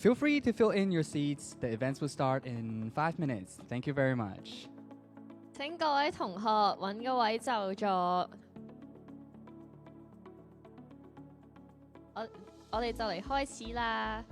feel free to fill in your seats. The events will start in 5 minutes. Thank you very much. 請各位同學揾個位就座。我哋就嚟開始啦。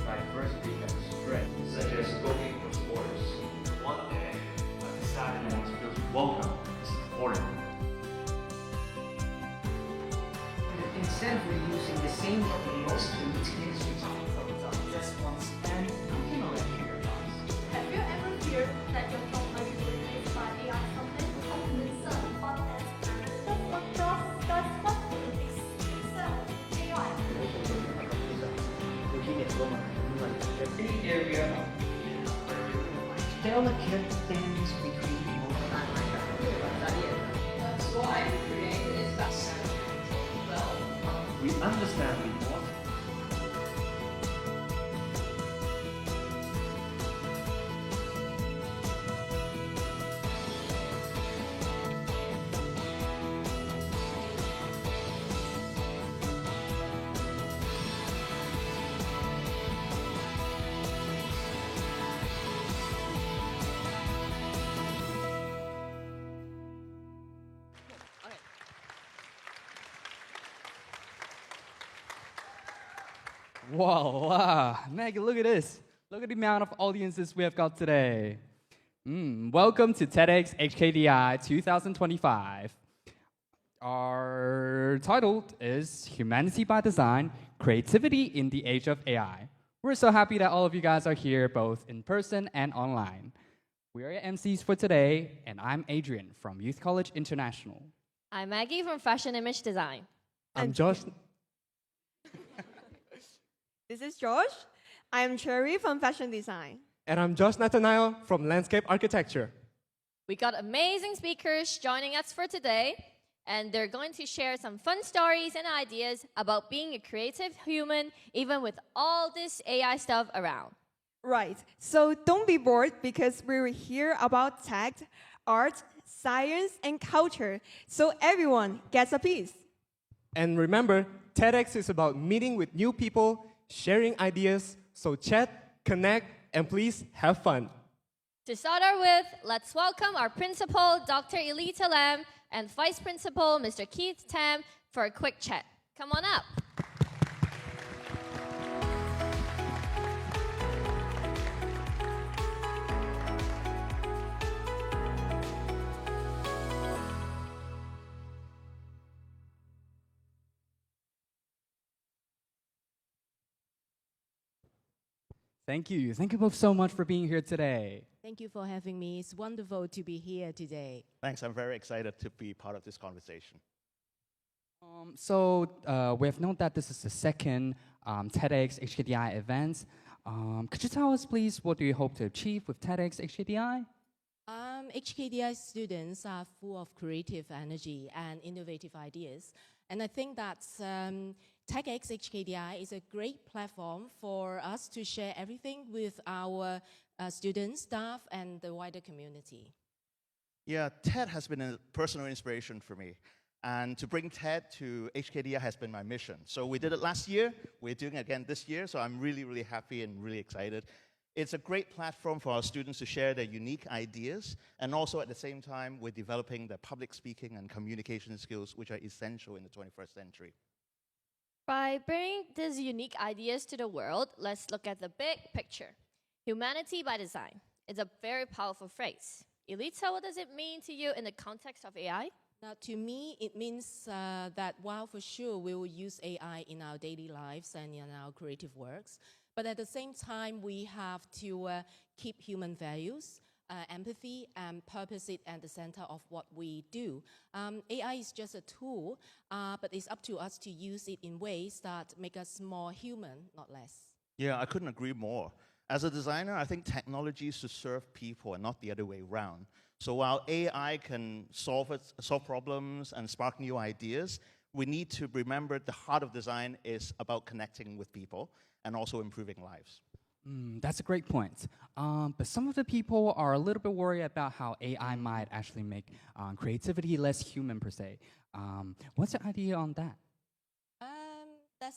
Diversity as a strength, such as cooking or sports. One day, I decided that to feel welcome is important. Instead of reusing the same materials to exchange just once and accumulate your costs. Have you ever feared that your phone might be replaced by AI someday? Any area of delicate things between emotional That's why we created this We understand the importance. Wow, Maggie, look at this. Look at the amount of audiences we have got today. Welcome to TEDxHKDI 2025. Our title is Humanity by Design, Creativity in the Age of AI. We're so happy that all of you guys are here, both in person and online. We are your MCs for today, and I'm Adrian from Youth College International. I'm Maggie from Fashion Image Design. I'm Josh. This is Josh. I'm Cherry from Fashion Design. And I'm Josh Nathaniel from Landscape Architecture. We got amazing speakers joining us for today, And they're going to share some fun stories and ideas about being a creative human, even with all this AI stuff around. Right. So don't be bored because we will hear about tech, art, science, and culture. So everyone gets a piece. And remember, TEDx is about meeting with new people, sharing ideas, so chat, connect, and please have fun. To start our with, let's welcome our principal, Dr. Elita Lam, and vice principal, Mr. Keith Tam, for a quick chat. Come on up. Thank you. Thank you both so much for being here today. Thank you for having me. It's wonderful to be here today. Thanks. I'm very excited to be part of this conversation. We have known that this is the second TEDxHKDI event. Could you tell us, please, what do you hope to achieve with TEDxHKDI? HKDI students are full of creative energy and innovative ideas. And I think that TEDxHKDI is a great platform for us to share everything with our students, staff, and the wider community. Yeah, TED has been a personal inspiration for me. And to bring TED to HKDI has been my mission. So we did it last year. We're doing it again this year. So I'm really, really happy and really excited. It's a great platform for our students to share their unique ideas. And also at the same time, we're developing their public speaking and communication skills, which are essential in the 21st century. By bringing these unique ideas to the world, let's look at the big picture. Humanity by design. It's a very powerful phrase. Elita, what does it mean to you in the context of AI? Now, to me, it means that while for sure we will use AI in our daily lives and in our creative works, but at the same time, we have to keep human values, empathy, and purpose it at the center of what we do. AI is just a tool, but it's up to us to use it in ways that make us more human, not less. Yeah, I couldn't agree more. As a designer, I think technology is to serve people and not the other way around. So while AI can solve problems and spark new ideas, we need to remember the heart of design is about connecting with people and also improving lives. That's a great point. But some of the people are a little bit worried about how AI might actually make creativity less human per se. What's your idea on that? That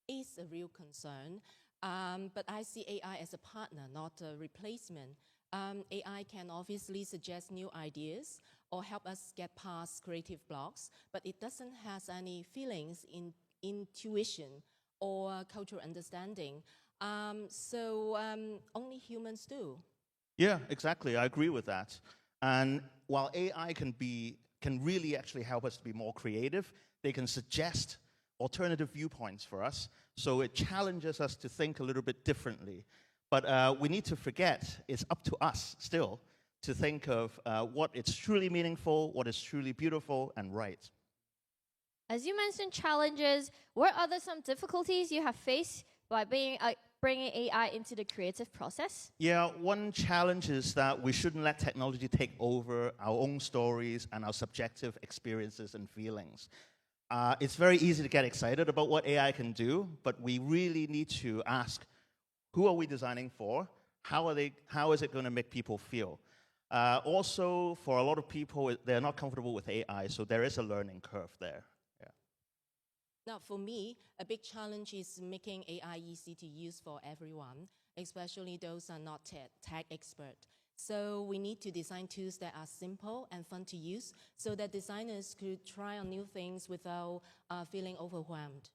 is a real concern. But I see AI as a partner, not a replacement. AI can obviously suggest new ideas or help us get past creative blocks, but it doesn't have any feelings, intuition, or cultural understanding. Only humans do. Yeah, exactly. I agree with that. And while AI can really actually help us to be more creative, they can suggest alternative viewpoints for us. So it challenges us to think a little bit differently. But we need to forget it's up to us still to think of what is truly meaningful, what is truly beautiful and right. As you mentioned challenges, what are some difficulties you have faced by bringing AI into the creative process? Yeah, one challenge is that we shouldn't let technology take over our own stories and our subjective experiences and feelings. It's very easy to get excited about what AI can do, but we really need to ask, who are we designing for? How is it going to make people feel? Also, for a lot of people, they're not comfortable with AI, so there is a learning curve there. Yeah. Now, for me, a big challenge is making AI easy to use for everyone, especially those who are not tech expert. So we need to design tools that are simple and fun to use so that designers could try on new things without feeling overwhelmed.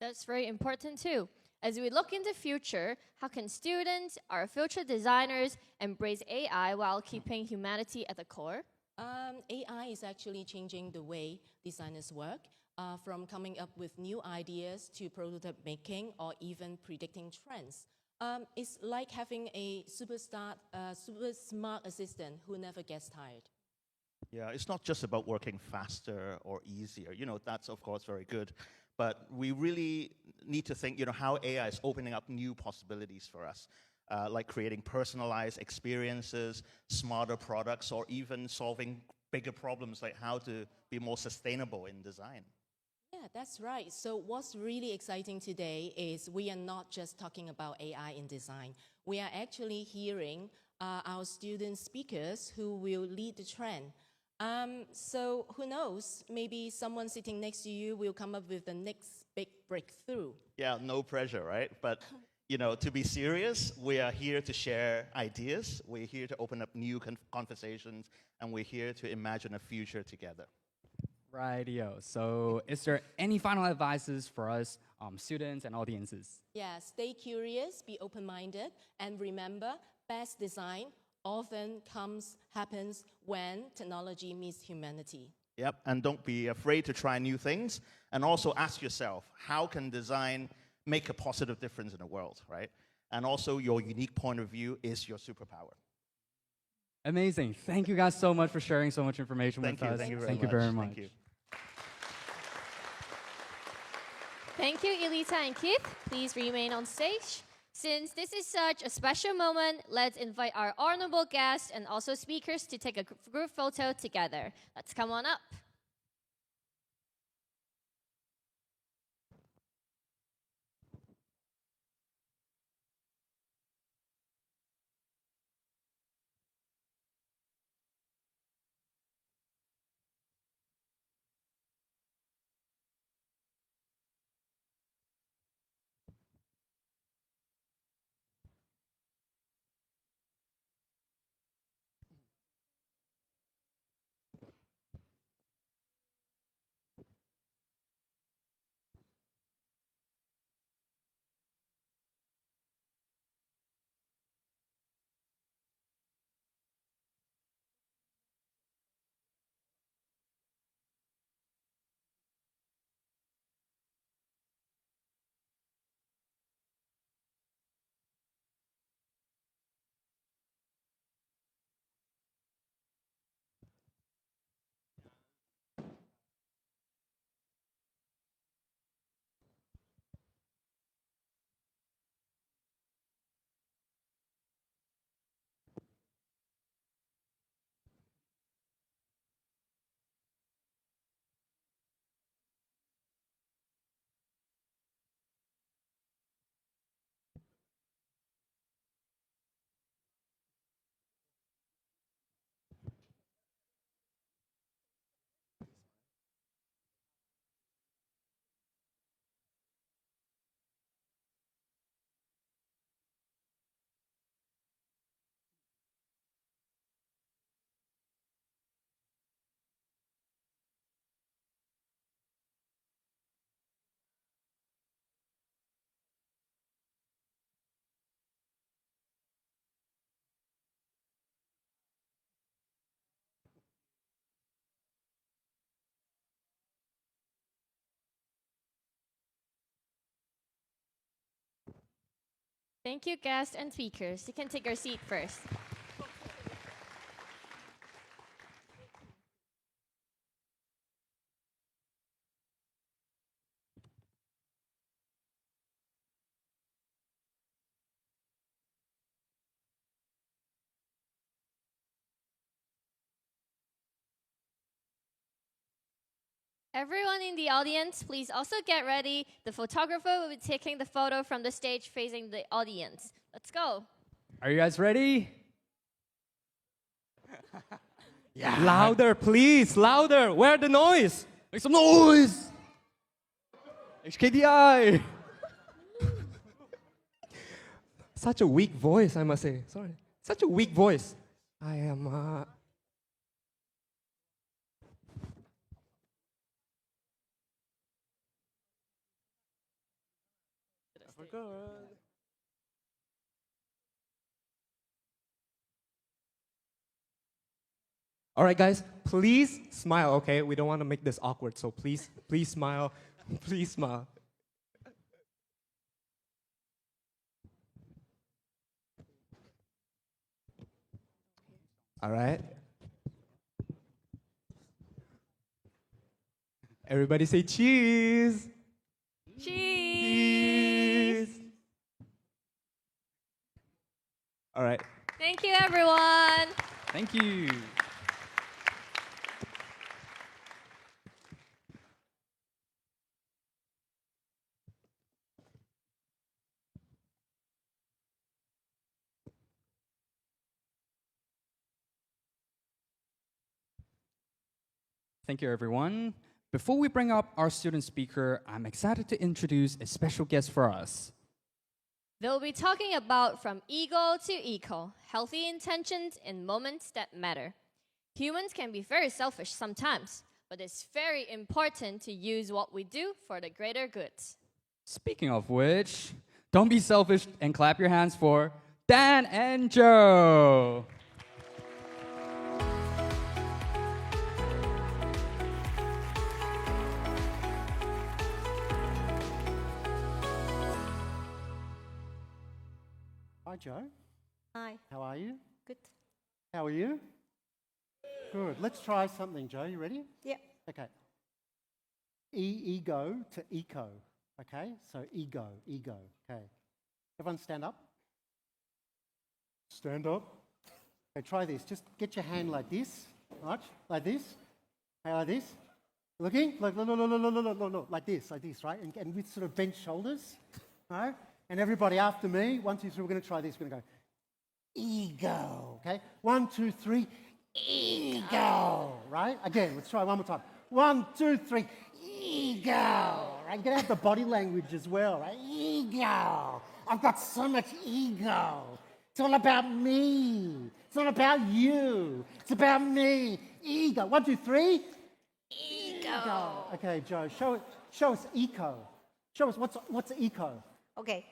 That's very important too. As we look in the future, how can students, our future designers, embrace AI while keeping humanity at the core? AI is actually changing the way designers work, from coming up with new ideas to prototype making or even predicting trends. It's like having a super smart assistant who never gets tired. Yeah, it's not just about working faster or easier. That's of course very good. But we really need to think, how AI is opening up new possibilities for us, like creating personalized experiences, smarter products, or even solving bigger problems like how to be more sustainable in design. Yeah, that's right. So what's really exciting today is we are not just talking about AI in design. We are actually hearing our student speakers who will lead the trend. So who knows, maybe someone sitting next to you will come up with the next big breakthrough. Yeah, no pressure, right? But you know, to be serious, we are here to share ideas. We're here to open up new conversations, and we're here to imagine a future together. Rightio. So is there any final advices for us students and audiences? Yeah, stay curious, be open-minded, and remember, best design often happens when technology meets humanity. Yep, and don't be afraid to try new things. And also ask yourself, how can design make a positive difference in the world, right? And also your unique point of view is your superpower. Amazing. Thank you guys so much for sharing so much information with us. Thank you Thank you very much. Thank you. Thank you, Elita and Keith. Please remain on stage. Since this is such a special moment, let's invite our honorable guests and also speakers to take a group photo together. Let's come on up. Thank you, guests and speakers. You can take your seat first. Everyone in the audience, please also get ready. The photographer will be taking the photo from the stage facing the audience. Let's go. Are you guys ready? Yeah. Louder, please, louder. Where the noise? Make some noise! HKDI! Such a weak voice, I must say. Sorry. Such a weak voice. I am... All right, guys, please smile, okay? We don't want to make this awkward, so please smile. Please smile. All right. Everybody say cheese. Cheese! All right. Thank you, everyone. Thank you. Thank you, everyone. Before we bring up our student speaker, I'm excited to introduce a special guest for us. They'll be talking about from ego to eco, healthy intentions in moments that matter. Humans can be very selfish sometimes, but it's very important to use what we do for the greater good. Speaking of which, don't be selfish and clap your hands for Dan and Joe. Hi, Joe. Hi. How are you? Good. How are you? Good. Let's try something, Joe. You ready? Yeah. Okay. Ego to eco. Okay? So ego. Okay. Everyone stand up. Stand up. Okay, try this. Just get your hand like this. Right? Like this. Okay, like this. Looking? Look, like this, right? And with sort of bent shoulders. Right? And everybody after me, 1, 2, 3, we're going to try this. We're going to go, ego, okay? 1, 2, 3, ego, right? Again, let's try one more time. 1, 2, 3, ego, right? You're going to have the body language as well, right? Ego. I've got so much ego. It's all about me. It's not about you. It's about me. Ego. 1, 2, 3. Ego. Okay, Joe, show us eco. Show us what's eco. Okay.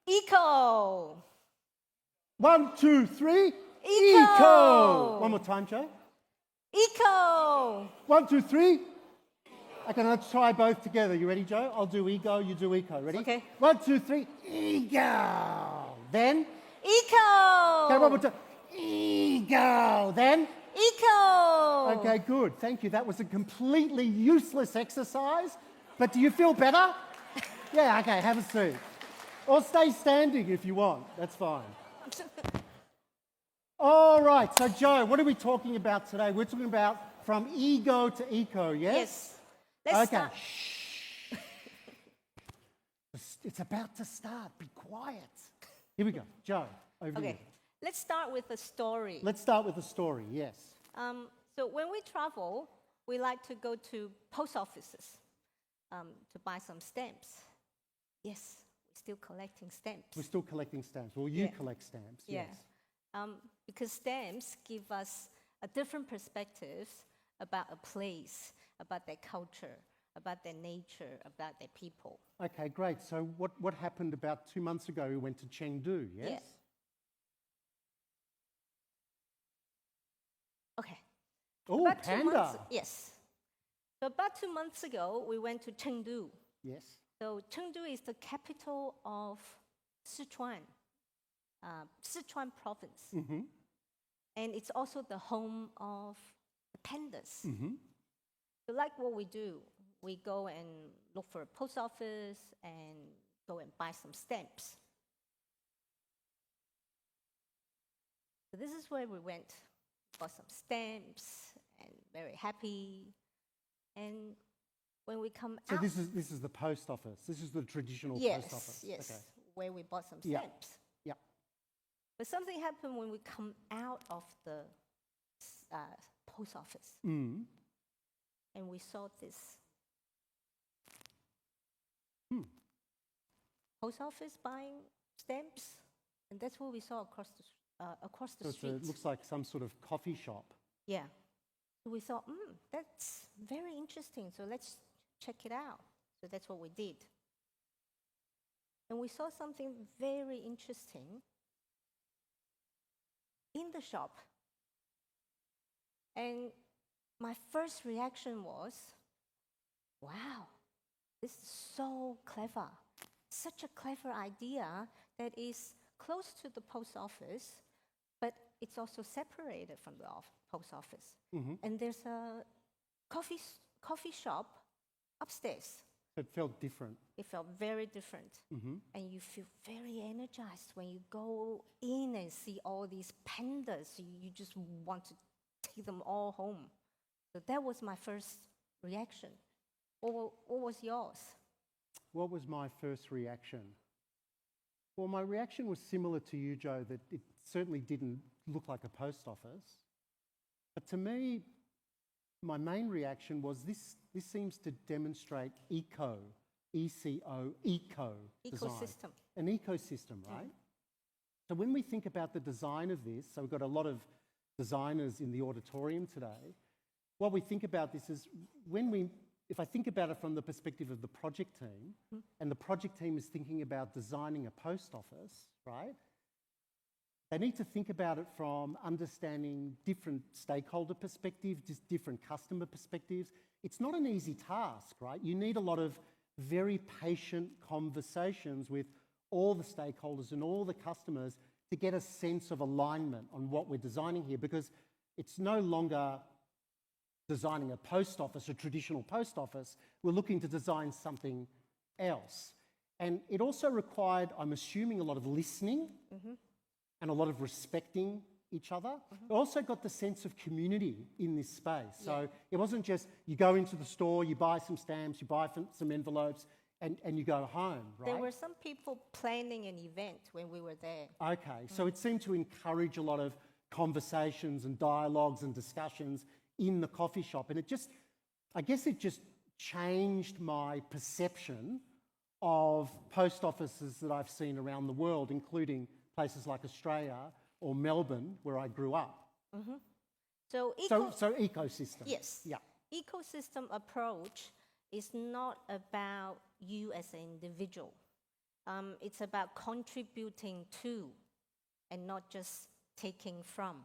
Eco. 1, 2, 3. Eco. One more time, Joe. Eco. 1, 2, 3. Okay, let's try both together. You ready, Joe? I'll do ego, you do eco. Ready? Okay. 1, 2, 3. Ego. Then? Eco. Okay, one more time. Ego. Then? Eco. Okay, good. Thank you. That was a completely useless exercise. But do you feel better? Yeah, okay, have a seat. Or stay standing if you want. That's fine. All right, so Joe, what are we talking about today? We're talking about from ego to eco, yes? Yes. Let's start. It's about to start. Be quiet. Here we go. Joe, over to you. Okay. Let's start with a story. Let's start with a story, yes. So when we travel, we like to go to post offices to buy some stamps. Yes, we're still collecting stamps. We're still collecting stamps. Well, you collect stamps, Yeah. yes. Because stamps give us a different perspective about a place, about their culture, about their nature, about their people. Okay, great. So what happened about 2 months ago? We went to Chengdu, yes? Yeah. Okay. Oh, About 2 months, panda. yes. So about 2 months ago, we went to Chengdu. Yes. So Chengdu is the capital of Sichuan, Sichuan province. Mm-hmm. And it's also the home of the pandas. Mm-hmm. So like what we do, we go and look for a post office and go and buy some stamps. So this is where we went, bought some stamps and very happy. And when we come So out... this is the post office. This is the traditional yes, post office. yes, Okay. where we bought some Yeah. stamps. Yeah. But something happened when we come out of the post office. Mm. And we saw this post office buying stamps. And that's what we saw across the So street. it looks like some sort of coffee shop. Yeah. So we thought, that's very interesting. So let's check it out. So that's what we did. And we saw something very interesting in the shop. And my first reaction was, wow, this is so clever. Such a clever idea that is close to the post office, but it's also separated from the post office. Mm-hmm. And there's a coffee shop upstairs. It felt different. It felt very different. Mm-hmm. And you feel very energized when you go in and see all these pandas. You just want to take them all home. So that was my first reaction. What was yours? What was my first reaction? Well, my reaction was similar to you, Joe, that it certainly didn't look like a post office. But to me, my main reaction was this seems to demonstrate eco, E-C-O, eco design. Ecosystem. An ecosystem, right? So when we think about the design of this, so we've got a lot of designers in the auditorium today, what we think about this is if I think about it from the perspective of the project team, and the project team is thinking about designing a post office, right? They need to think about it from understanding different stakeholder perspectives, just different customer perspectives. It's not an easy task, right? You need a lot of very patient conversations with all the stakeholders and all the customers to get a sense of alignment on what we're designing here, because it's no longer designing a post office, a traditional post office. We're looking to design something else. And it also required, I'm assuming, a lot of listening and a lot of respecting each other. It also got the sense of community in this space. So it wasn't just you go into the store, you buy some stamps, you buy some envelopes, and you go home, right? There were some people planning an event when we were there. Okay, so it seemed to encourage a lot of conversations and dialogues and discussions in the coffee shop. And I guess it just changed my perception of post offices that I've seen around the world, including places like Australia or Melbourne, where I grew up. So ecosystem. Yes. Yeah. Ecosystem approach is not about you as an individual. It's about contributing to and not just taking from.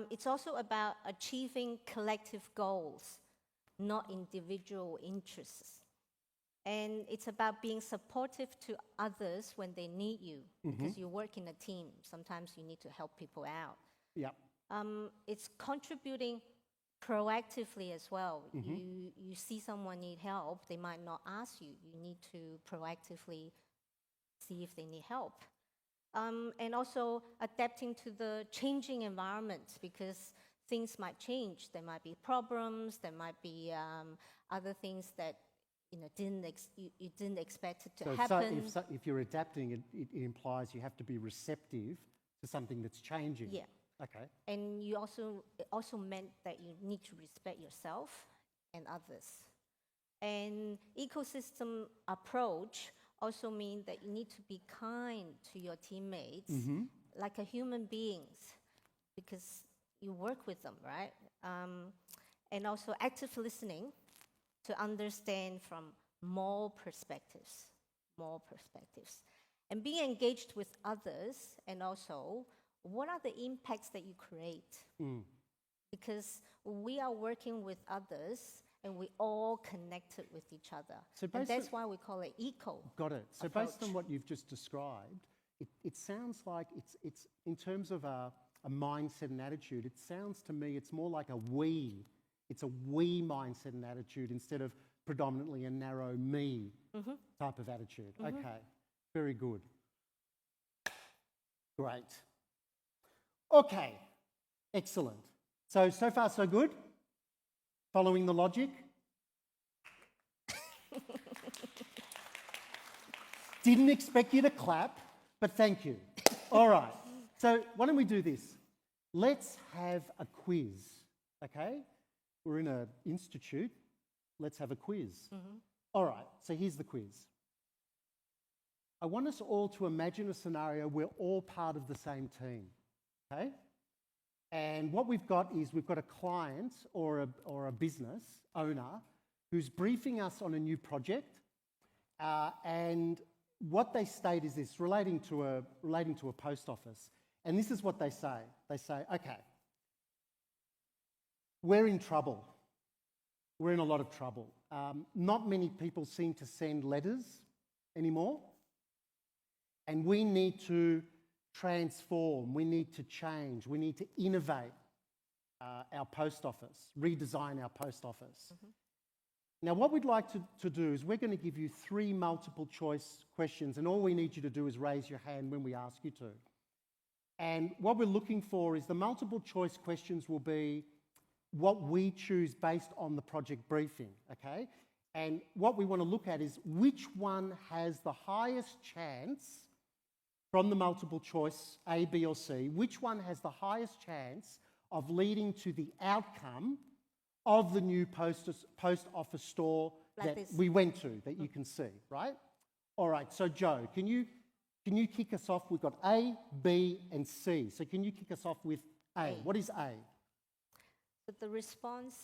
It's also about achieving collective goals, not individual interests. And it's about being supportive to others when they need you, because you work in a team. Sometimes you need to help people out. Yeah. It's contributing proactively as well. You see someone need help, they might not ask you. You need to proactively see if they need help. And also adapting to the changing environment, because things might change. There might be problems, there might be other things that you didn't expect it to happen. If you're adapting, it implies you have to be receptive to something that's changing. Yeah. Okay. And it also meant that you need to respect yourself and others. And ecosystem approach also means that you need to be kind to your teammates, like a human beings, because you work with them, right? And also active listening to understand from more perspectives. And being engaged with others, and also what are the impacts that you create? Because we are working with others and we all connected with each other. And that's why we call it eco. Got it. So approach. based on what you've just described, it sounds like it's in terms of a mindset and attitude, it sounds to me it's more like a we. It's a we mindset and attitude instead of predominantly a narrow me type of attitude. Okay, very good. Great. Okay, excellent. So far so good? Following the logic? Didn't expect you to clap, but thank you. All right, so why don't we do this? Let's have a quiz, okay? We're in an institute. Let's have a quiz. All right, so here's the quiz. I want us all to imagine a scenario where we're all part of the same team, okay? And what we've got is we've got a client or a business owner who's briefing us on a new project, and what they state is this, relating to a post office. And this is what they say. They say, okay, we're in trouble. We're in a lot of trouble. Not many people seem to send letters anymore. And we need to transform, we need to change, we need to innovate our post office, redesign our post office. Now, what we'd like to do is we're going to give you 3 multiple choice questions, and all we need you to do is raise your hand when we ask you to. And what we're looking for is the multiple choice questions will be what we choose based on the project briefing, okay? And what we want to look at is which one has the highest chance from the multiple choice, A, B or C, which one has the highest chance of leading to the outcome of the new post office store Like that this. we went to, that you can see, right? All right, so Joe, can you kick us off? We've got A, B, and C. So can you kick us off with A? What is A? But the response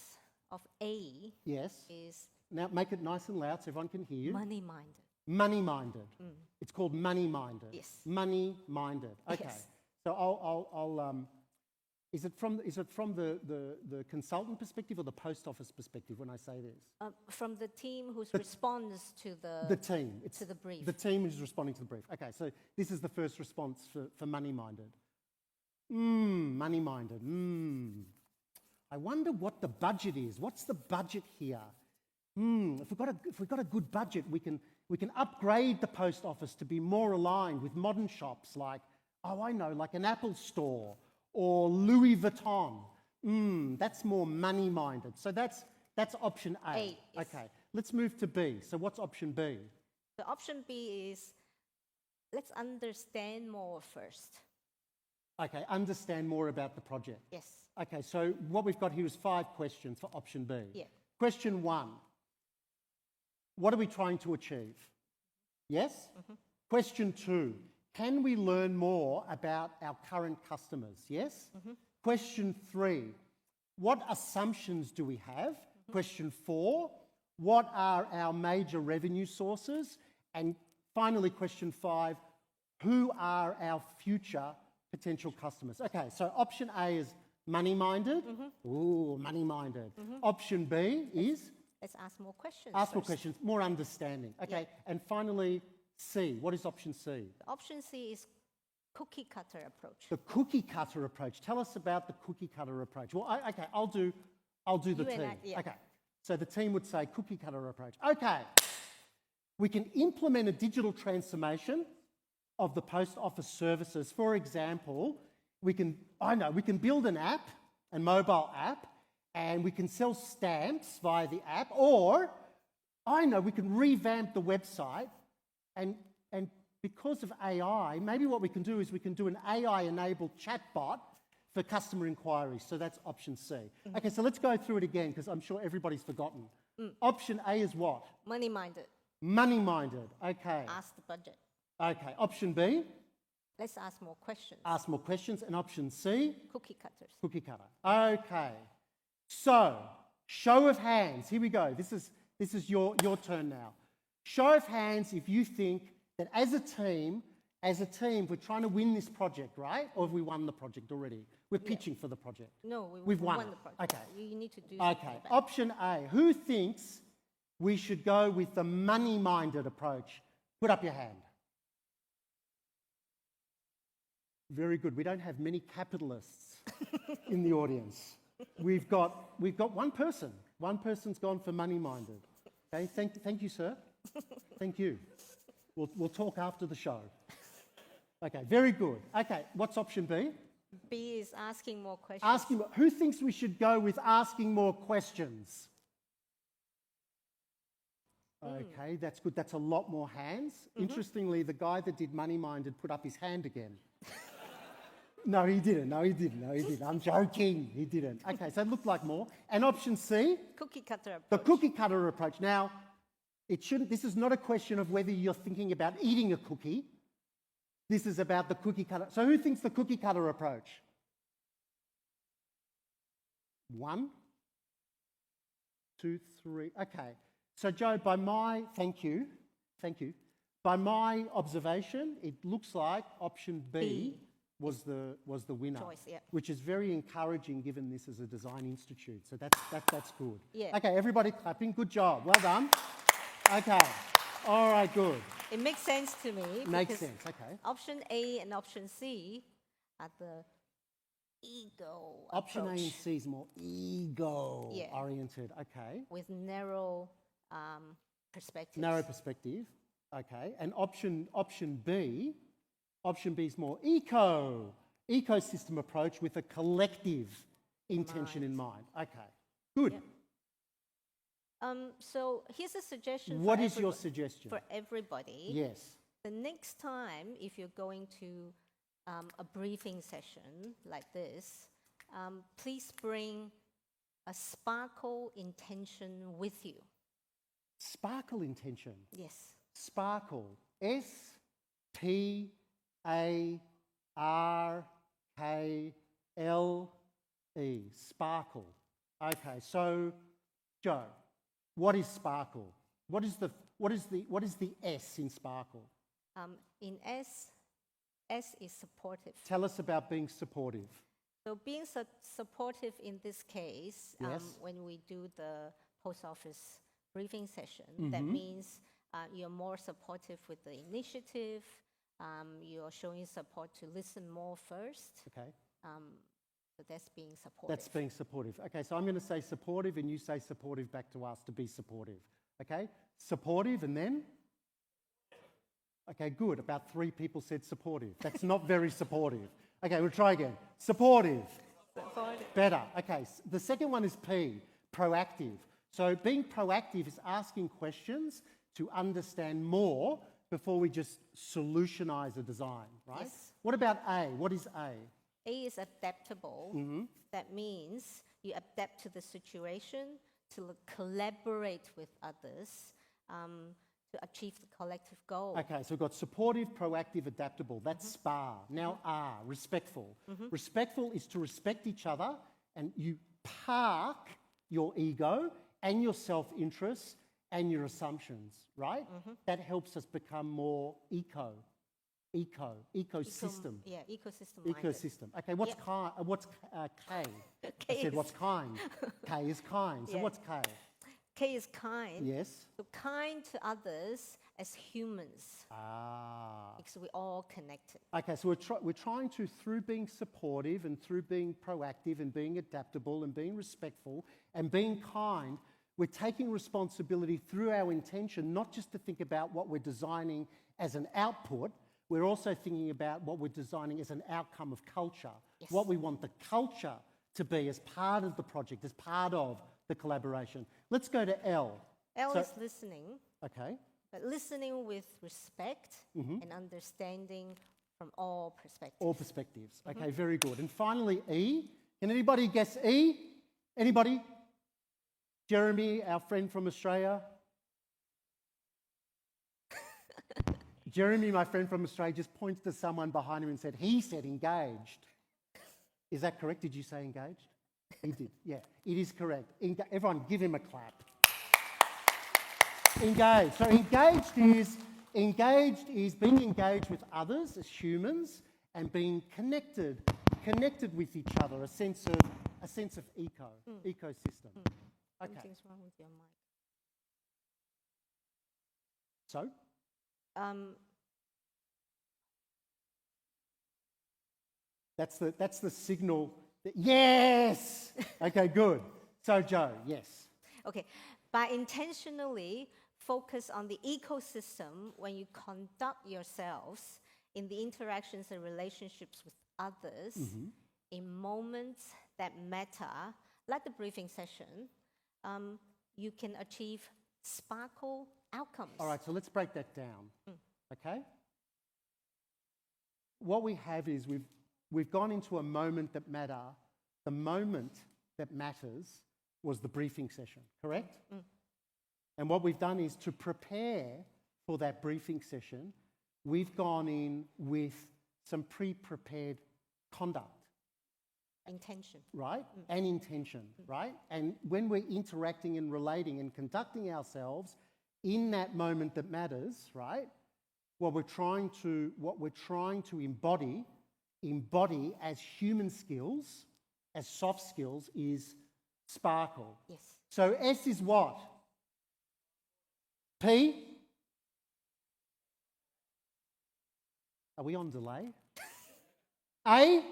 of A Yes. is Now make it nice and loud so everyone can hear you. money-minded. Money-minded. It's called money-minded. Yes. Money-minded. Okay. Yes. So is it from the consultant perspective or the post office perspective when I say this? From the team whose responds to The team. to the brief. The team is responding to the brief. Okay, so this is the first response for money-minded. Money-minded. I wonder what the budget is. What's the budget here? If we've got a good budget, we can upgrade the post office to be more aligned with modern shops like, like an Apple store or Louis Vuitton. That's more money-minded. So that's option A. A, yes. Okay, let's move to B. So what's option B? The option B is, let's understand more first. Okay, understand more about the project. Yes. Okay, so what we've got here is 5 questions for option B. Yeah. Question 1, what are we trying to achieve? Yes? Question 2, can we learn more about our current customers? Yes? Question 3, what assumptions do we have? Question 4, what are our major revenue sources? And finally, question 5, who are our future potential customers? Okay, so option A is money-minded. Ooh, money-minded. Option B is? Let's ask more questions. Ask more first. questions, more understanding. Okay, and finally, C. What is option C? Option C is cookie cutter approach. The cookie cutter approach. Tell us about the cookie cutter approach. Well, okay, I'll do the You and team. I, yeah. Okay, so the team would say cookie cutter approach. Okay, we can implement a digital transformation of the post office services. For example, we can build an app, a mobile app, and we can sell stamps via the app, or we can revamp the website, and because of AI, maybe what we can do is we can do an AI-enabled chatbot for customer inquiries. So that's option C. Okay, so let's go through it again because I'm sure everybody's forgotten. Option A is what? Money-minded. Money-minded. Okay. Ask the budget. Okay. Option B? Let's ask more questions. Ask more questions. And option C? Cookie cutters. Cookie cutter. Okay. So, show of hands. Here we go. This is your turn now. Show of hands if you think that as a team, we're trying to win this project, right? Or have we won the project already? We're pitching for the project. No, We've won. the project. Okay. You need to do Okay. something about it. Option A. Who thinks we should go with the money-minded approach? Put up your hand. Very good. We don't have many capitalists in the audience. We've got one person. One person's gone for money-minded. Okay. Thank you, sir. Thank you. We'll talk after the show. Okay. Very good. Okay. What's option B? B is asking more questions. Who thinks we should go with asking more questions? Okay, that's good. That's a lot more hands. Interestingly, the guy that did money-minded put up his hand again. No, he didn't. I'm joking. He didn't. Okay, so it looked like more. And option C? Cookie cutter approach. The cookie cutter approach. Now, this is not a question of whether you're thinking about eating a cookie. This is about the cookie cutter. So who thinks the cookie cutter approach? 1, 2, 3. Okay. So Joe, thank you. By my observation, it looks like option B was the winner, choice, yeah. which is very encouraging given this is a design institute. So that's good. Yeah. Okay, everybody clapping. Good job. Well done. Okay. All right, good. It makes sense to me. Makes because sense, okay. Option A and option C are the ego Option A approach and C is more ego-oriented. Okay. with narrow perspectives. Narrow perspective. Okay. And option B is more ecosystem approach with a collective intention in mind. Okay. Good. Yeah. So here's a suggestion. What is your suggestion? For everybody? Yes. The next time, if you're going to a briefing session like this, please bring a sparkle intention with you. Sparkle intention. Yes. Sparkle. S-P-A-R-K-L-E. Sparkle. Okay, so Joe, what is sparkle? What is the S in sparkle? In S is supportive. Tell us about being supportive. So being supportive in this case, Yes. when we do the post office briefing session, that means you're more supportive with the initiative. You're showing support to listen more first. Okay. So that's being supportive. That's being supportive. Okay, so I'm going to say supportive and you say supportive back to us to be supportive. Okay? Supportive and then? Okay, good. About 3 people said supportive. That's not very supportive. Okay, we'll try again. Supportive. Better. Okay, the second one is P, proactive. So being proactive is asking questions to understand more before we just solutionize a design, right? Yes. What about A? What is A? A is adaptable. That means you adapt to the situation, to collaborate with others, to achieve the collective goal. Okay, so we've got supportive, proactive, adaptable. That's SPAR. Now R, respectful. Respectful is to respect each other and you park your ego and your self-interest and your assumptions, right? That helps us become more ecosystem. Yeah, ecosystem. Ecosystem. Okay, what's K? I said what's kind. K is kind. So Yeah. what's K? K is kind. Yes. So kind to others as humans, Ah. because we're all connected. Okay, so we're trying to, through being supportive and through being proactive and being adaptable and being respectful and being kind, we're taking responsibility through our intention, not just to think about what we're designing as an output, we're also thinking about what we're designing as an outcome of culture, Yes. what we want the culture to be as part of the project, as part of the collaboration. Let's go to L. L So- is listening, Okay. but listening with respect and understanding from all perspectives. All perspectives. Okay, very good. And finally, E. Can anybody guess E? Anybody? Jeremy, our friend from Australia. Jeremy, my friend from Australia, just points to someone behind him and said, he said engaged. Is that correct? Did you say engaged? He did, yeah. It is correct. Everyone give him a clap. Engaged. So engaged is being engaged with others as humans and being connected with each other, a sense of ecosystem. Okay. Something's wrong with your mic. So, that's the signal that, yes! Okay, good. So Joe, yes. Okay, by intentionally focus on the ecosystem when you conduct yourselves in the interactions and relationships with others in moments that matter, like the briefing session, you can achieve sparkle outcomes. All right, so let's break that down, okay? What we have is we've gone into a moment that matter. The moment that matters was the briefing session, correct? And what we've done is to prepare for that briefing session, we've gone in with some pre-prepared conduct. Intention. Right? And intention, right? And when we're interacting and relating and conducting ourselves in that moment that matters, right? What we're trying to embody as human skills, as soft skills, is sparkle. Yes. So S is what? P? Are we on delay? A?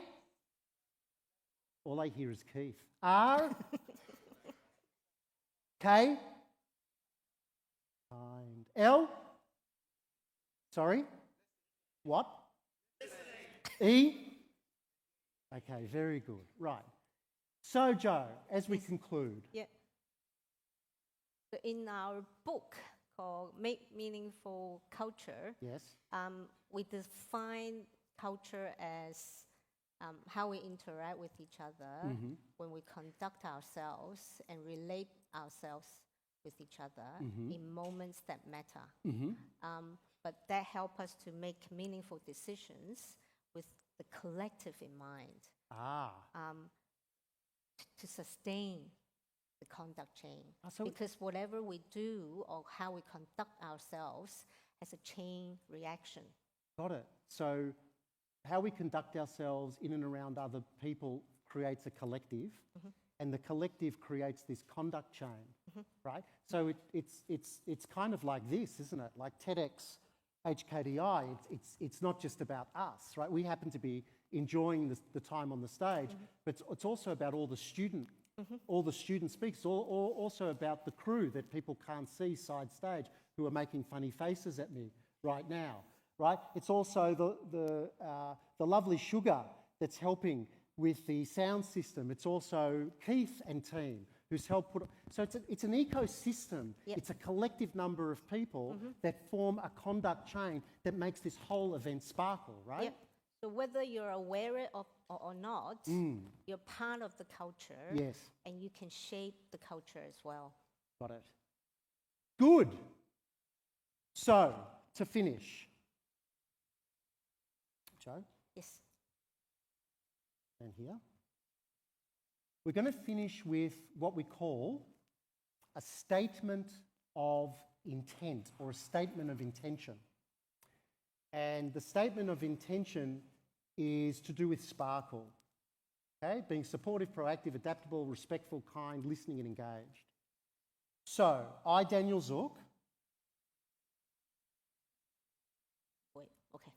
All I hear is Keith. R? K? Kind. L? Sorry? What? E? Okay, very good. Right. So, Joe, as we conclude. Yeah. So in our book called Make Meaningful Culture, Yes. we define culture as how we interact with each other when we conduct ourselves and relate ourselves with each other in moments that matter. But that help us to make meaningful decisions with the collective in mind. To sustain the conduct chain. Because whatever we do or how we conduct ourselves has a chain reaction. Got it. So how we conduct ourselves in and around other people creates a collective, and the collective creates this conduct chain, right? So it's kind of like this, isn't it? Like TEDxHKDI, it's not just about us, right? We happen to be enjoying the time on the stage, but it's also about all the student speakers, also about the crew that people can't see side stage who are making funny faces at me right now, right? It's also the lovely Szuc that's helping with the sound system. It's also Keith and team who's helped put. So it's an ecosystem. Yep. It's a collective number of people that form a conduct chain that makes this whole event sparkle, right? Yep. So whether you're aware of or not, you're part of the culture. Yes. And you can shape the culture as well. Got it. Good. So, to finish. Joe? Yes. And here. We're going to finish with what we call a statement of intent or a statement of intention. And the statement of intention is to do with sparkle. Okay? Being supportive, proactive, adaptable, respectful, kind, listening and engaged. So, I, Daniel Szuc. Wait, okay.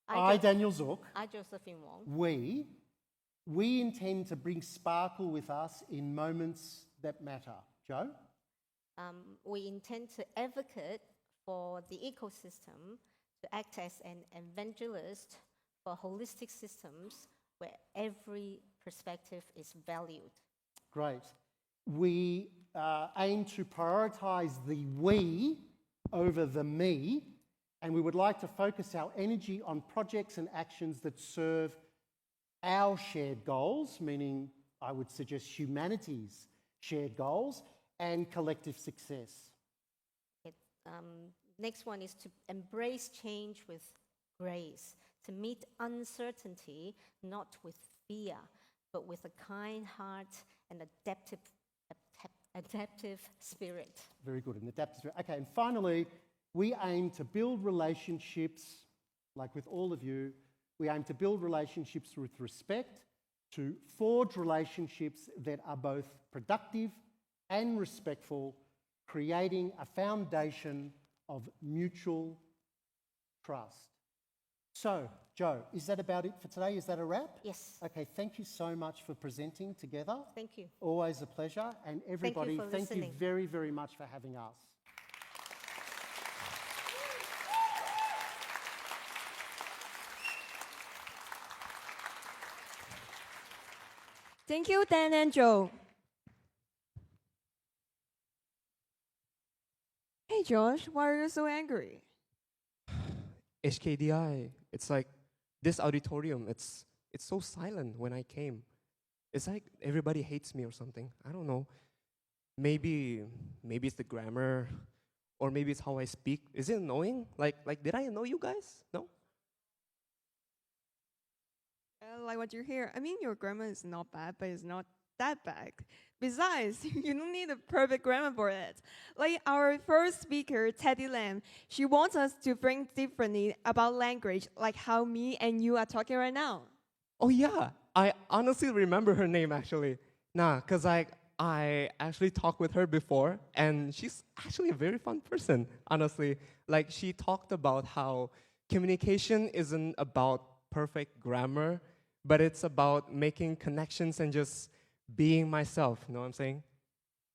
I, Daniel Szuc. I, Josephine Wong. We intend to bring sparkle with us in moments that matter. Joe? We intend to advocate for the ecosystem to act as an evangelist for holistic systems where every perspective is valued. Great. We aim to prioritise the we over the me, and we would like to focus our energy on projects and actions that serve our shared goals, meaning I would suggest humanity's shared goals, and collective success. Next one is to embrace change with grace, to meet uncertainty not with fear, but with a kind heart and adaptive spirit. Very good, an adaptive spirit. Okay, and finally, we aim to build relationships, like with all of you, we aim to build relationships with respect, to forge relationships that are both productive and respectful, creating a foundation of mutual trust. So, Joe, is that about it for today? Is that a wrap? Yes. Okay, thank you so much for presenting together. Thank you. Always a pleasure. And everybody, thank you very, very much for having us. Thank you, Dan and Joe. Hey, Josh, why are you so angry? HKDI, it's like this auditorium, it's so silent when I came. It's like everybody hates me or something. I don't know. Maybe it's the grammar, or maybe it's how I speak. Is it annoying? Like did I annoy you guys? No? Like what you hear. I mean, your grammar is not bad, but it's not that bad. Besides, you don't need a perfect grammar for it. Like our first speaker, Teddy Lam, she wants us to think differently about language, like how me and you are talking right now. Oh yeah, I honestly remember her name actually. Cause I actually talked with her before, and she's actually a very fun person, honestly. Like she talked about how communication isn't about perfect grammar, but it's about making connections and just being myself, you know what I'm saying?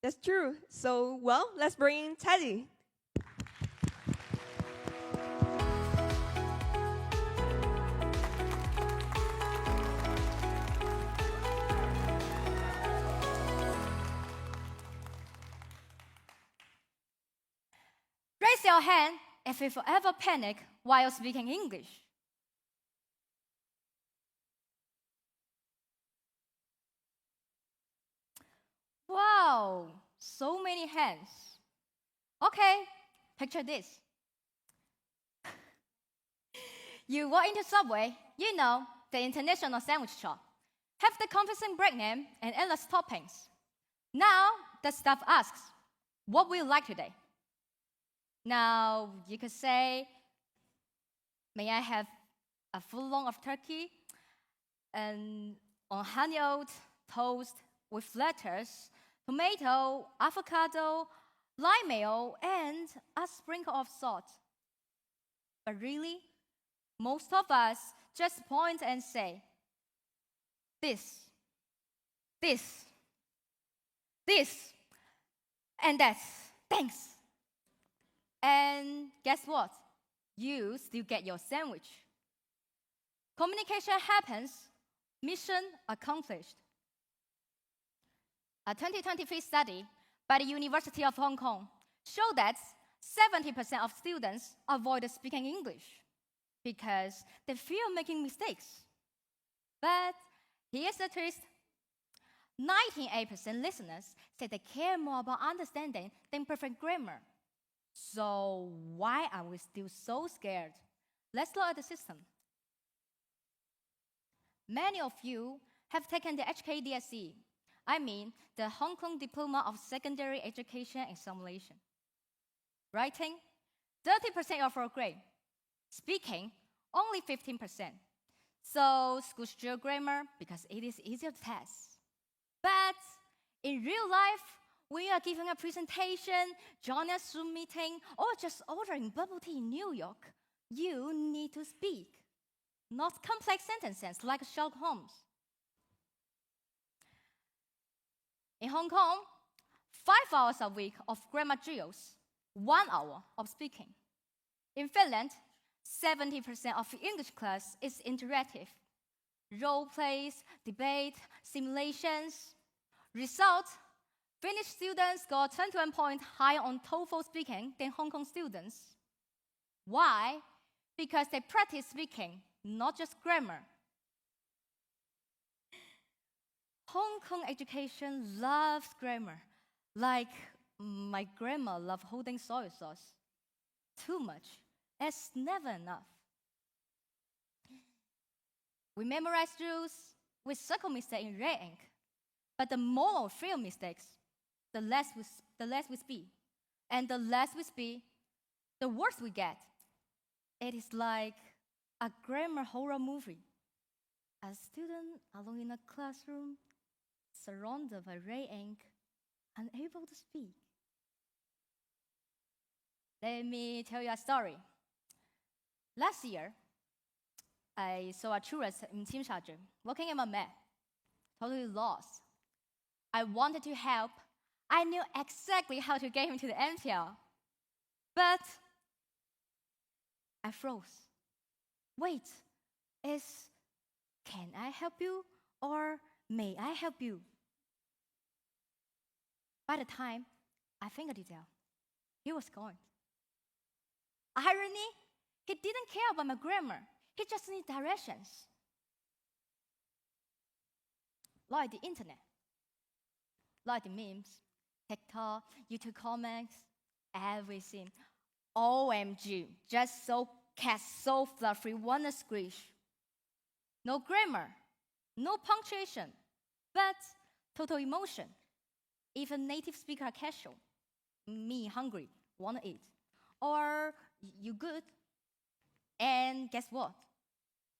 That's true. So, well, let's bring in Teddy. Raise your hand if you ever panic while speaking English. Wow, so many hands. Okay, picture this. You walk into Subway, you know, the international sandwich shop. Have the confusing brand name and endless toppings. Now, the staff asks, what will you like today? Now, you could say, may I have a full long of turkey and on honey oat toast with lettuce, tomato, avocado, lime mayo, and a sprinkle of salt. But really, most of us just point and say, this, and that, thanks. And guess what? You still get your sandwich. Communication happens, mission accomplished. A 2023 study by the University of Hong Kong showed that 70% of students avoid speaking English because they fear making mistakes. But here's the twist. 98% listeners say they care more about understanding than perfect grammar. So why are we still so scared? Let's look at the system. Many of you have taken the HKDI, I mean the Hong Kong Diploma of Secondary Education Examination. Writing, 30% of our grade. Speaking, only 15%. So schools drill grammar because it is easier to test. But in real life, we are giving a presentation, joining a Zoom meeting, or just ordering bubble tea in New York. You need to speak, not complex sentences like Sherlock Holmes. In Hong Kong, 5 hours a week of grammar drills, 1 hour of speaking. In Finland, 70% of the English class is interactive. Role plays, debate, simulations. Result, Finnish students got 21 points higher on TOEFL speaking than Hong Kong students. Why? Because they practice speaking, not just grammar. Hong Kong education loves grammar, like my grandma loved holding soy sauce. Too much. It's never enough. We memorize rules, we circle mistakes in red ink. But the more we feel mistakes, the less we speak. And the less we speak, the worse we get. It is like a grammar horror movie. A student alone in a classroom, surrounded by red ink, unable to speak. Let me tell you a story. Last year, I saw a tourist in Tsim Sha Tsui looking at my map, totally lost. I wanted to help. I knew exactly how to get him to the MTL. But I froze. Wait, can I help you or may I help you? By the time I fingered it out, he was gone. Irony, he didn't care about my grammar. He just needed directions. Like the internet, like the memes, TikTok, YouTube comments, everything. OMG, just so cat, so fluffy, wanna squish. No grammar, no punctuation, but total emotion. Even native speaker are casual. Me hungry, wanna eat. Or you good? And guess what?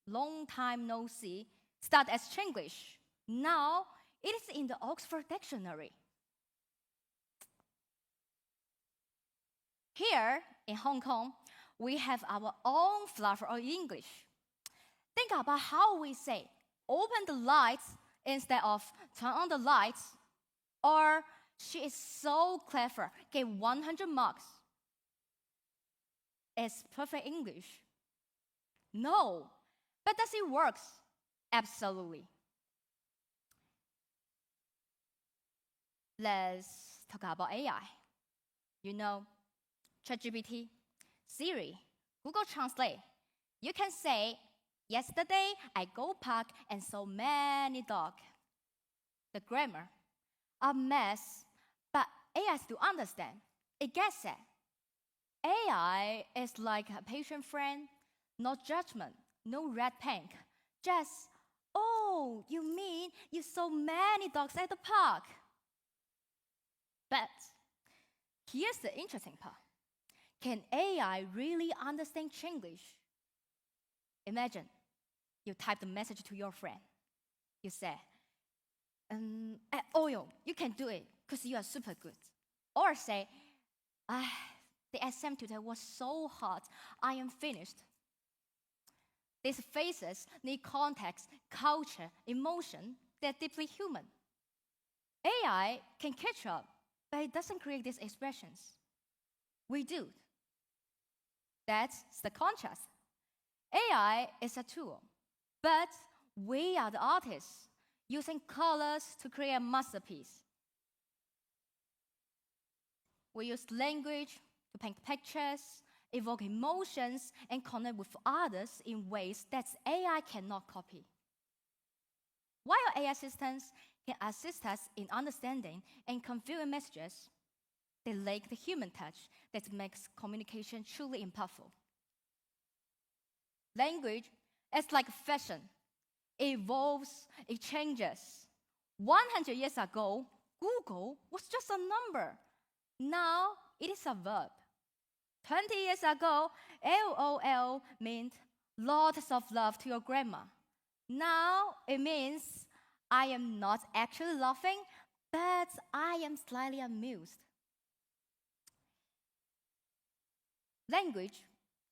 Long time no see, start as Chinglish. Now it is in the Oxford Dictionary. Here in Hong Kong, we have our own flavor of English. Think about how we say, open the lights instead of turn on the lights. Or, she is so clever, get 100 marks. It's perfect English. No, but does it work? Absolutely. Let's talk about AI. You know, ChatGPT, Siri, Google Translate. You can say, yesterday I go park and saw many dogs. The grammar, a mess, But AI still understand. It gets it. AI is like a patient friend, no judgment, no red pink. Just, oh, you mean you saw many dogs at the park? But here's the interesting part. Can AI really understand Chinglish? Imagine you type the message to your friend. You say, Oyo, you can do it because you are super good. Or say, the exam today was so hard, I am finished. These phrases need context, culture, emotion. They're deeply human. AI can catch up, but it doesn't create these expressions. We do. That's the contrast. AI is a tool, but we are the artists, using colors to create a masterpiece. We use language to paint pictures, evoke emotions, and connect with others in ways that AI cannot copy. While AI assistants can assist us in understanding and conveying messages, they lack the human touch that makes communication truly impactful. Language is like fashion. It evolves, it changes. 100 years ago, Google was just a number. Now it is a verb. 20 years ago, LOL meant lots of love to your grandma. Now it means I am not actually laughing, but I am slightly amused. Language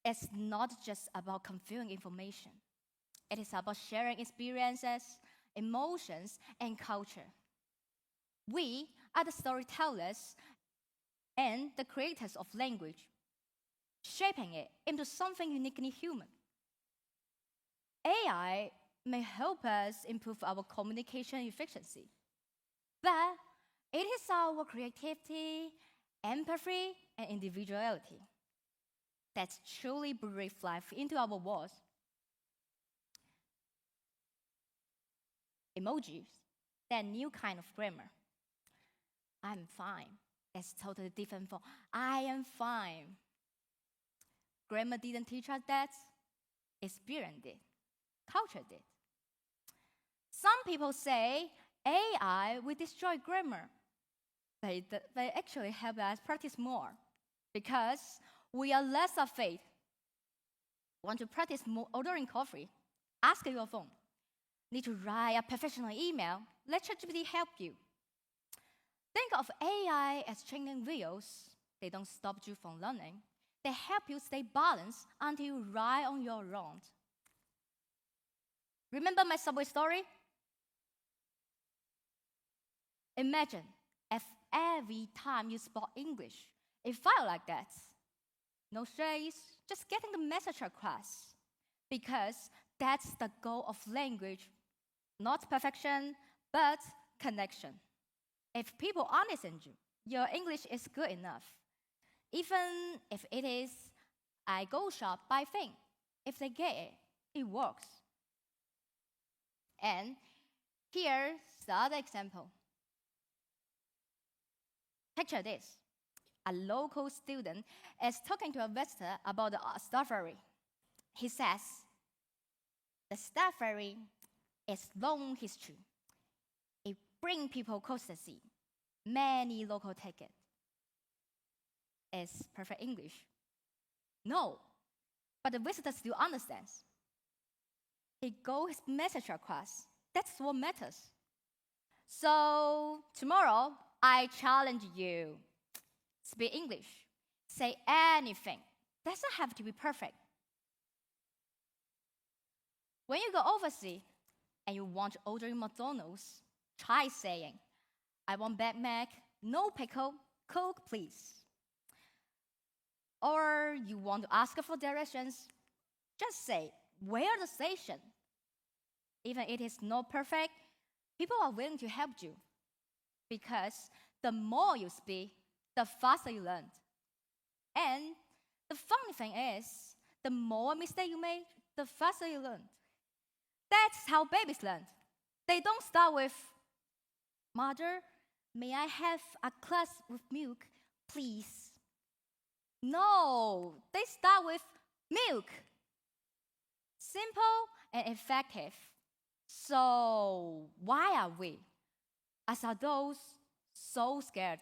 is not just about conveying information. It is about sharing experiences, emotions, and culture. We are the storytellers and the creators of language, shaping it into something uniquely human. AI may help us improve our communication efficiency, but it is our creativity, empathy, and individuality that truly breathe life into our world. Emojis, they're a new kind of grammar. I'm fine. That's totally different from I am fine. Grammar didn't teach us that. Experience did. Culture did. Some people say AI will destroy grammar. They actually help us practice more because we are less afraid. Want to practice more ordering coffee? Ask your phone. Need to write a professional email? Let ChatGPT help you. Think of AI as training wheels. They don't stop you from learning. They help you stay balanced until you ride on your own. Remember my subway story? Imagine if every time you spoke English, it felt like that. No stress, just getting the message across. Because that's the goal of language. Not perfection, but connection. If people understand you, your English is good enough. Even if it is, I go shop, buy thing. If they get it, it works. And here's the other example. Picture this. A local student is talking to a visitor about the Star Ferry. He says, the Star Ferry is long history. It brings people across the sea. Many local tickets. Is perfect English. No, but the visitor still understands. He got his message across. That's what matters. So tomorrow, I challenge you. Speak English. Say anything. Doesn't have to be perfect. When you go overseas and you want to order in McDonald's, try saying, I want Big Mac, no pickle, Coke, please. Or you want to ask for directions, just say, where the station? Even if it is not perfect, people are willing to help you. Because the more you speak, the faster you learn. And the funny thing is, the more mistake you make, the faster you learn. That's how babies learn. They don't start with, Mother, May I have a glass with milk, please? No, they start with milk. Simple and effective. So, why are we, as adults, so scared?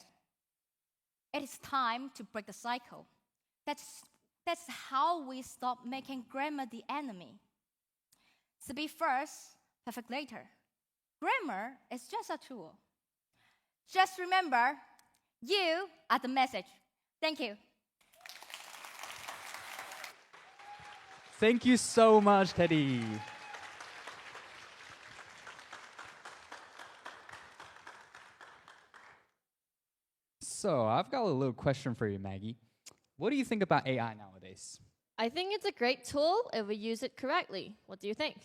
It is time to break the cycle. That's how we stop making grammar the enemy. Speed first, perfect later. Grammar is just a tool. Just remember, you are the message. Thank you. Thank you so much, Teddy. So, I've got a little question for you, Maggie. What do you think about AI nowadays? I think it's a great tool if we use it correctly. What do you think?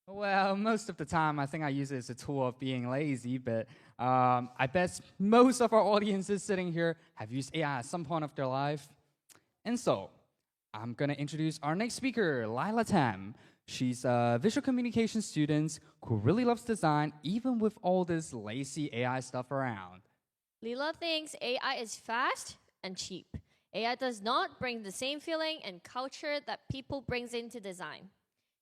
Well, most of the time, I think I use it as a tool of being lazy, but I bet most of our audiences sitting here have used AI at some point of their life. And so, I'm going to introduce our next speaker, Lila Tam. She's a visual communication student who really loves design, even with all this lazy AI stuff around. Lila thinks AI is fast and cheap. AI does not bring the same feeling and culture that people brings into design.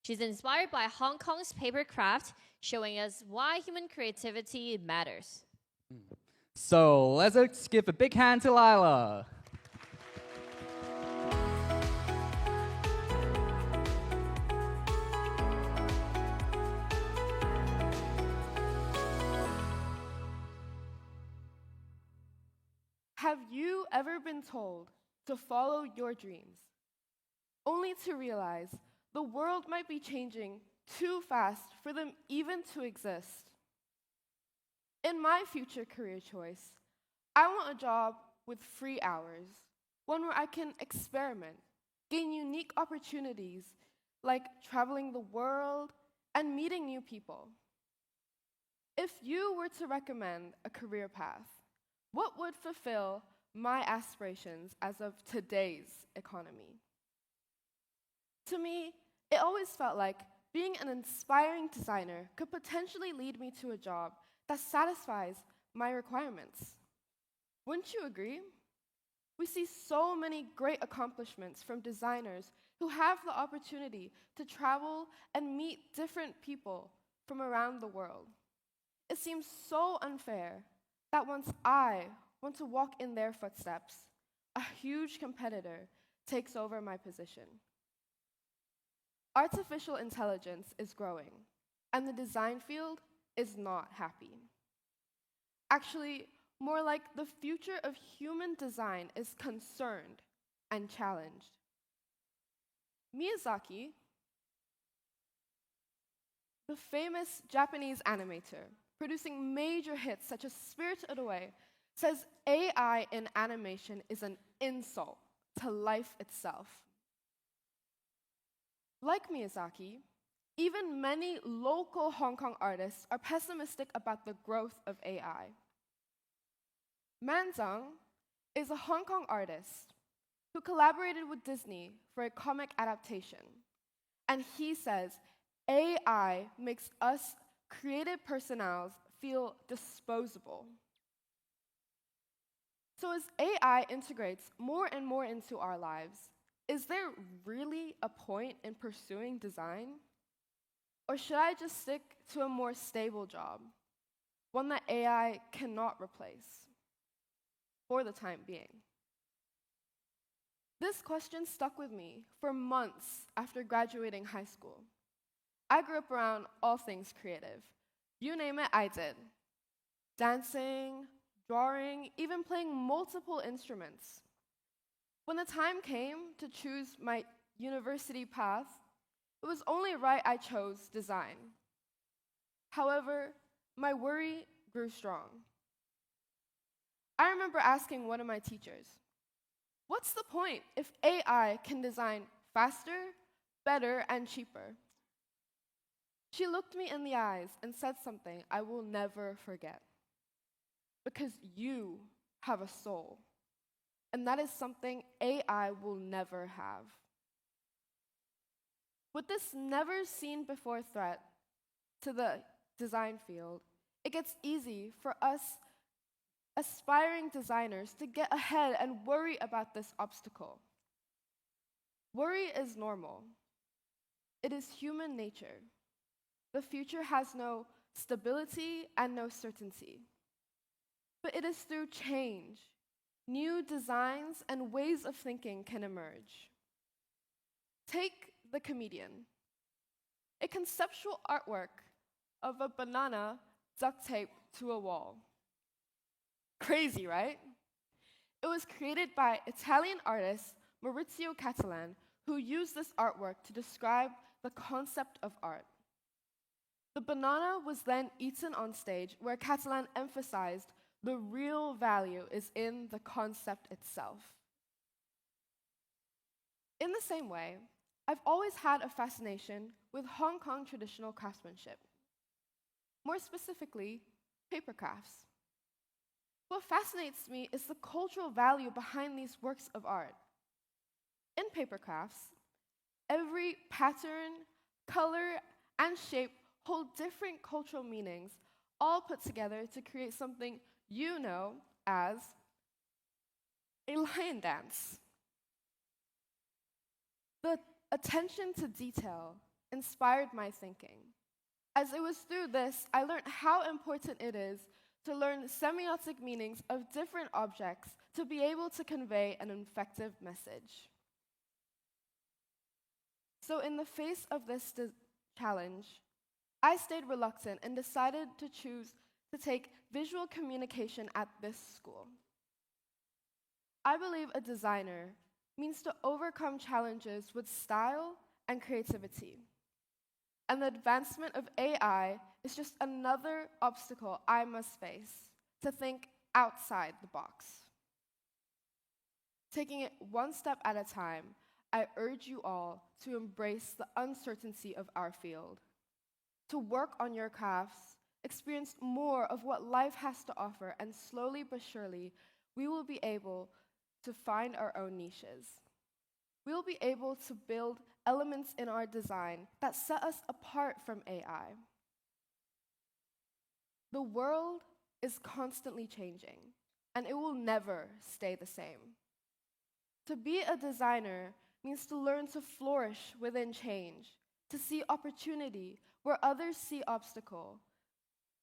She's inspired by Hong Kong's paper craft, showing us why human creativity matters. So let's give a big hand to Lila. Have you ever been told to follow your dreams, only to realize the world might be changing too fast for them even to exist? In my future career choice, I want a job with free hours, one where I can experiment, gain unique opportunities like traveling the world and meeting new people. If you were to recommend a career path, what would fulfill my aspirations as of today's economy? To me, it always felt like being an inspiring designer could potentially lead me to a job that satisfies my requirements. Wouldn't you agree? We see so many great accomplishments from designers who have the opportunity to travel and meet different people from around the world. It seems so unfair that once I want to walk in their footsteps, a huge competitor takes over my position. Artificial intelligence is growing, and the design field is not happy. Actually, more like the future of human design is concerned and challenged. Miyazaki, the famous Japanese animator, producing major hits such as Spirited Away, says AI in animation is an insult to life itself. Like Miyazaki, even many local Hong Kong artists are pessimistic about the growth of AI. Man Zhang is a Hong Kong artist who collaborated with Disney for a comic adaptation, and he says AI makes us creative personnels feel disposable. So as AI integrates more and more into our lives, is there really a point in pursuing design? Or should I just stick to a more stable job, one that AI cannot replace, for the time being? This question stuck with me for months after graduating high school. I grew up around all things creative. You name it, I did. Dancing, drawing, even playing multiple instruments. When the time came to choose my university path, it was only right I chose design. However, my worry grew strong. I remember asking one of my teachers, what's the point if AI can design faster, better, and cheaper? She looked me in the eyes and said something I will never forget. Because you have a soul, and that is something AI will never have. With this never-seen-before threat to the design field, it gets easy for us aspiring designers to get ahead and worry about this obstacle. Worry is normal. It is human nature. The future has no stability and no certainty. But it is through change, new designs and ways of thinking can emerge. Take The Comedian, a conceptual artwork of a banana duct taped to a wall. Crazy, right? It was created by Italian artist Maurizio Cattelan, who used this artwork to describe the concept of art. The banana was then eaten on stage, where Cattelan emphasized the real value is in the concept itself. In the same way, I've always had a fascination with Hong Kong traditional craftsmanship. More specifically, paper crafts. What fascinates me is the cultural value behind these works of art. In paper crafts, every pattern, color, and shape hold different cultural meanings, all put together to create something you know as a lion dance. The attention to detail inspired my thinking. As it was through this, I learned how important it is to learn semiotic meanings of different objects to be able to convey an effective message. So in the face of this challenge, I stayed reluctant and decided to choose to take visual communication at this school. I believe a designer means to overcome challenges with style and creativity. And the advancement of AI is just another obstacle I must face to think outside the box. Taking it one step at a time, I urge you all to embrace the uncertainty of our field, to work on your crafts, experience more of what life has to offer, and slowly but surely, we will be able to find our own niches. We will be able to build elements in our design that set us apart from AI. The world is constantly changing, and it will never stay the same. To be a designer means to learn to flourish within change, to see opportunity where others see obstacle,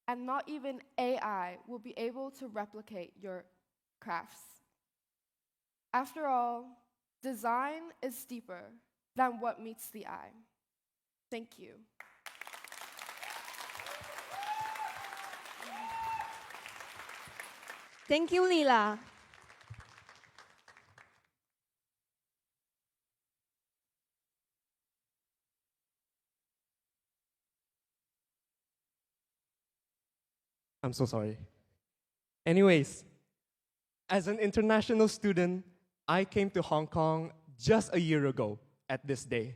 and not even AI will be able to replicate your crafts. After all, design is deeper than what meets the eye. Thank you. Thank you, Lila. I'm so sorry. Anyways, as an international student, I came to Hong Kong just a year ago at this day.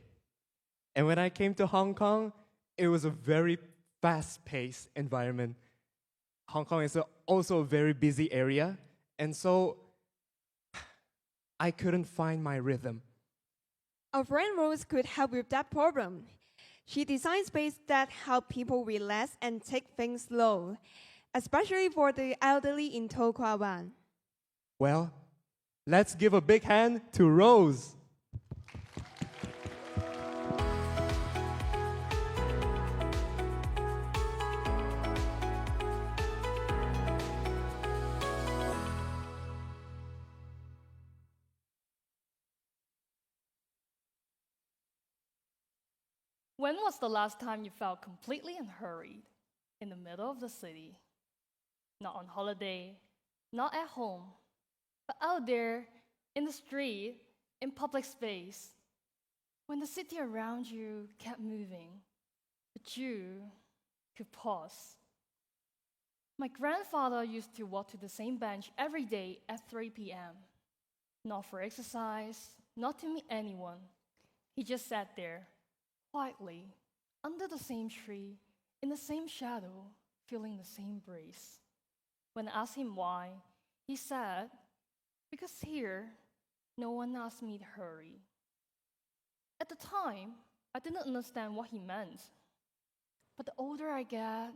And when I came to Hong Kong, it was a very fast-paced environment. Hong Kong is also a very busy area, and so I couldn't find my rhythm. Our friend Rose could help with that problem. She designed spaces that help people relax and take things slow, especially for the elderly in To Kwa Wan. Well, let's give a big hand to Rose. When was the last time you felt completely unhurried in the middle of the city? Not on holiday, not at home, but out there in the street, in public space, when the city around you kept moving, but you could pause. My grandfather used to walk to the same bench every day at 3 p.m. Not for exercise, not to meet anyone. He just sat there, quietly, under the same tree, in the same shadow, feeling the same breeze. When I asked him why, he said, "Because here, no one asked me to hurry." At the time, I didn't understand what he meant. But the older I get,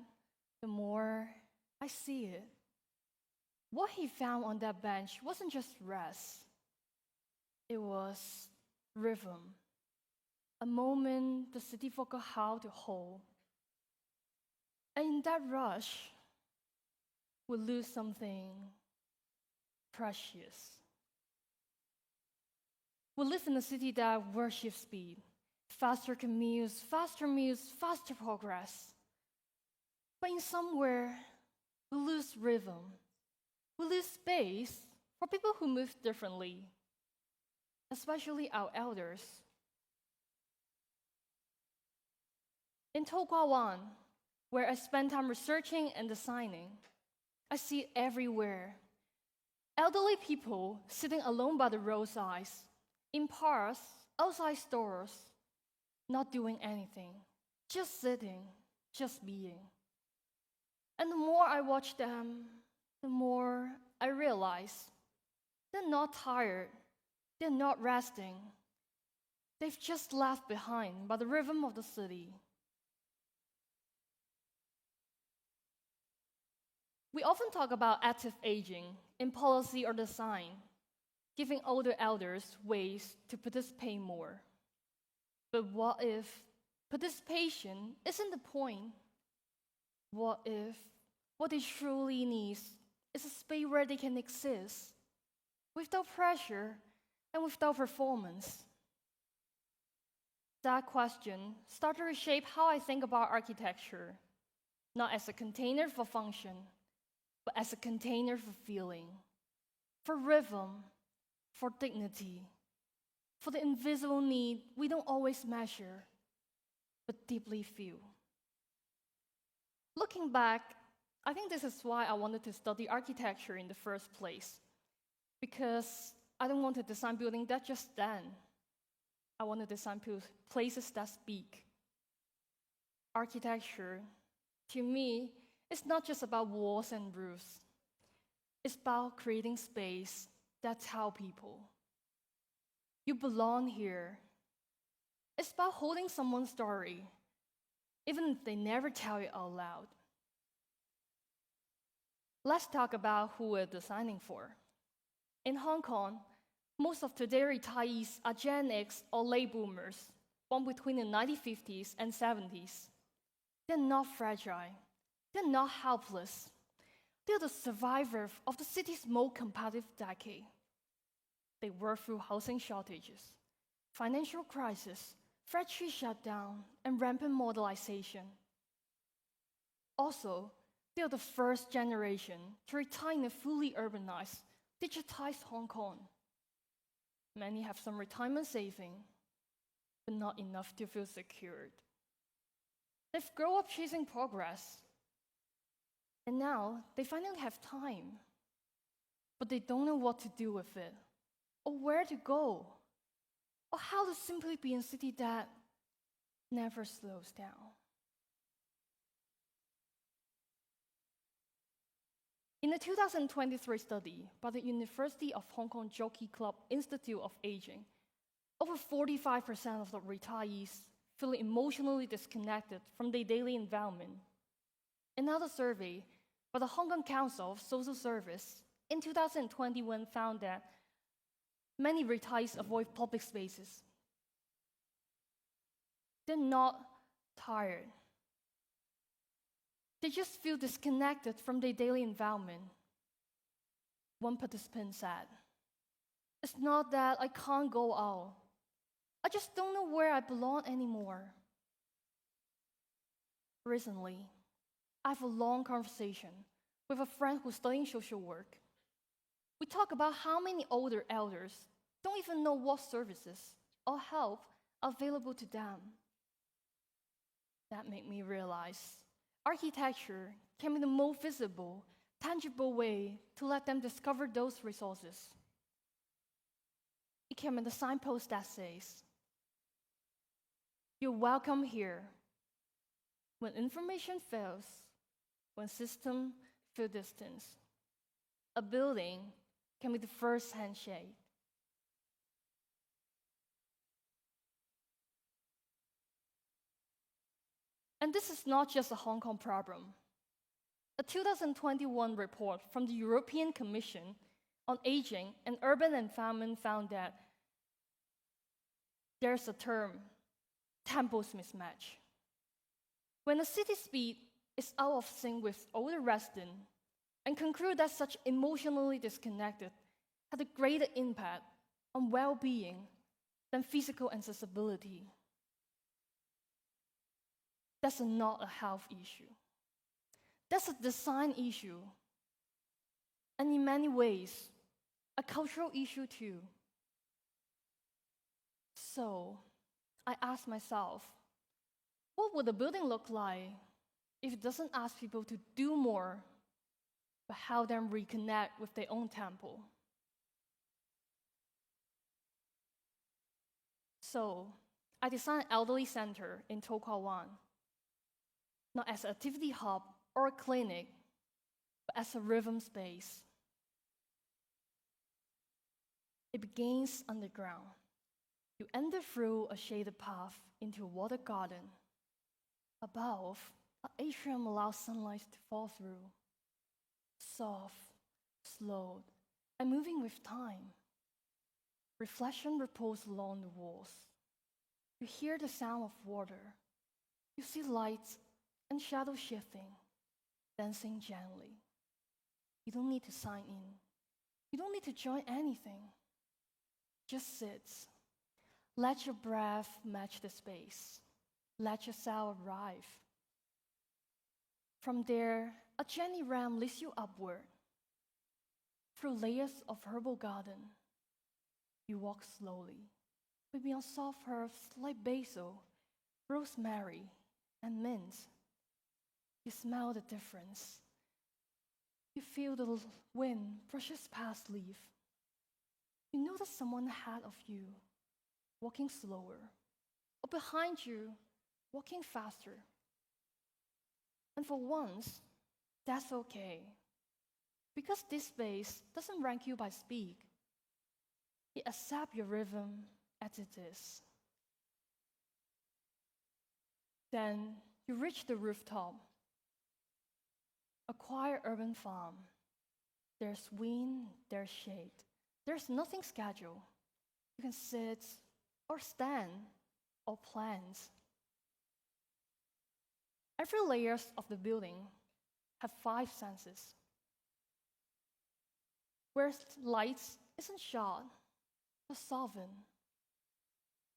the more I see it. what he found on that bench wasn't just rest, it was rhythm, a moment the city forgot how to hold. And in that rush, we lose something precious. We live in a city that worships speed, faster commutes, faster meals, faster progress. But in somewhere, we lose rhythm. We lose space for people who move differently, especially our elders. In Tokugawa, where I spend time researching and designing, I see it everywhere. Elderly people sitting alone by the roadsides, in parks, outside stores, not doing anything, just sitting, just being. And the more I watch them, the more I realize they're not tired, they're not resting. They've just left behind by the rhythm of the city. We often talk about active aging in policy or design, giving older elders ways to participate more. But what if participation isn't the point? What if what they truly need is a space where they can exist without pressure and without performance? That question started to reshape how I think about architecture, not as a container for function, but as a container for feeling, for rhythm, for dignity, for the invisible need we don't always measure, but deeply feel. Looking back, I think this is why I wanted to study architecture in the first place, because I don't want to design buildings that just stand. I want to design places that speak. Architecture, to me, it's not just about walls and roofs. It's about creating space that tell people, you belong here. It's about holding someone's story, even if they never tell it out loud. Let's talk about who we're designing for. In Hong Kong, most of today's retirees are Gen X or late boomers, born between the 1950s and 70s. They're not fragile. They're not helpless. They're the survivors of the city's most competitive decade. They work through housing shortages, financial crisis, factory shutdown, and rampant modernization. Also, they're the first generation to retire in a fully urbanized, digitized Hong Kong. Many have some retirement saving, but not enough to feel secured. They've grown up chasing progress, and now they finally have time, but they don't know what to do with it, or where to go, or how to simply be in a city that never slows down. In a 2023 study by the University of Hong Kong Jockey Club Institute of Aging, over 45% of the retirees feel emotionally disconnected from their daily environment. Another survey by the Hong Kong Council of Social Service in 2021 found that many retirees avoid public spaces. They're not tired. They just feel disconnected from their daily environment. One participant said, "It's not that I can't go out. I just don't know where I belong anymore." Recently, I have a long conversation with a friend who's studying social work. We talk about how many older elders don't even know what services or help are available to them. That made me realize architecture can be the most visible, tangible way to let them discover those resources. It can be the signpost that says, "You're welcome here." When information fails, when systems feel distance, a building can be the first handshake. And this is not just a Hong Kong problem. A 2021 report from the European Commission on Aging and Urban Environment found that there's a term, tempos mismatch. When a city speed is out of sync with older residents, and conclude that such emotionally disconnected had a greater impact on well-being than physical accessibility. That's not a health issue. That's a design issue. And in many ways, a cultural issue too. So, I asked myself, what would a building look like if it doesn't ask people to do more, but help them reconnect with their own temple? So, I designed an elderly center in To Kwa Wan, not as an activity hub or a clinic, but as a rhythm space. It begins underground. You enter through a shaded path into a water garden. Above, an atrium allows sunlight to fall through. Soft, slow, and moving with time. Reflection reposes along the walls. You hear the sound of water. You see lights and shadows shifting, dancing gently. You don't need to sign in. You don't need to join anything. Just sit. Let your breath match the space. Let yourself arrive. From there, a gently ramp leads you upward. Through layers of herbal garden, you walk slowly, maybe on soft herbs like basil, rosemary, and mint. You smell the difference. You feel the wind brushes past leaf. You notice someone ahead of you, walking slower, or behind you, walking faster. And for once, that's okay. Because this space doesn't rank you by speed. It accepts your rhythm as it is. Then you reach the rooftop. A quiet urban farm. There's wind, there's shade. There's nothing scheduled. You can sit or stand or plant. Every layer of the building have 5 senses. Where light isn't sharp, but softened.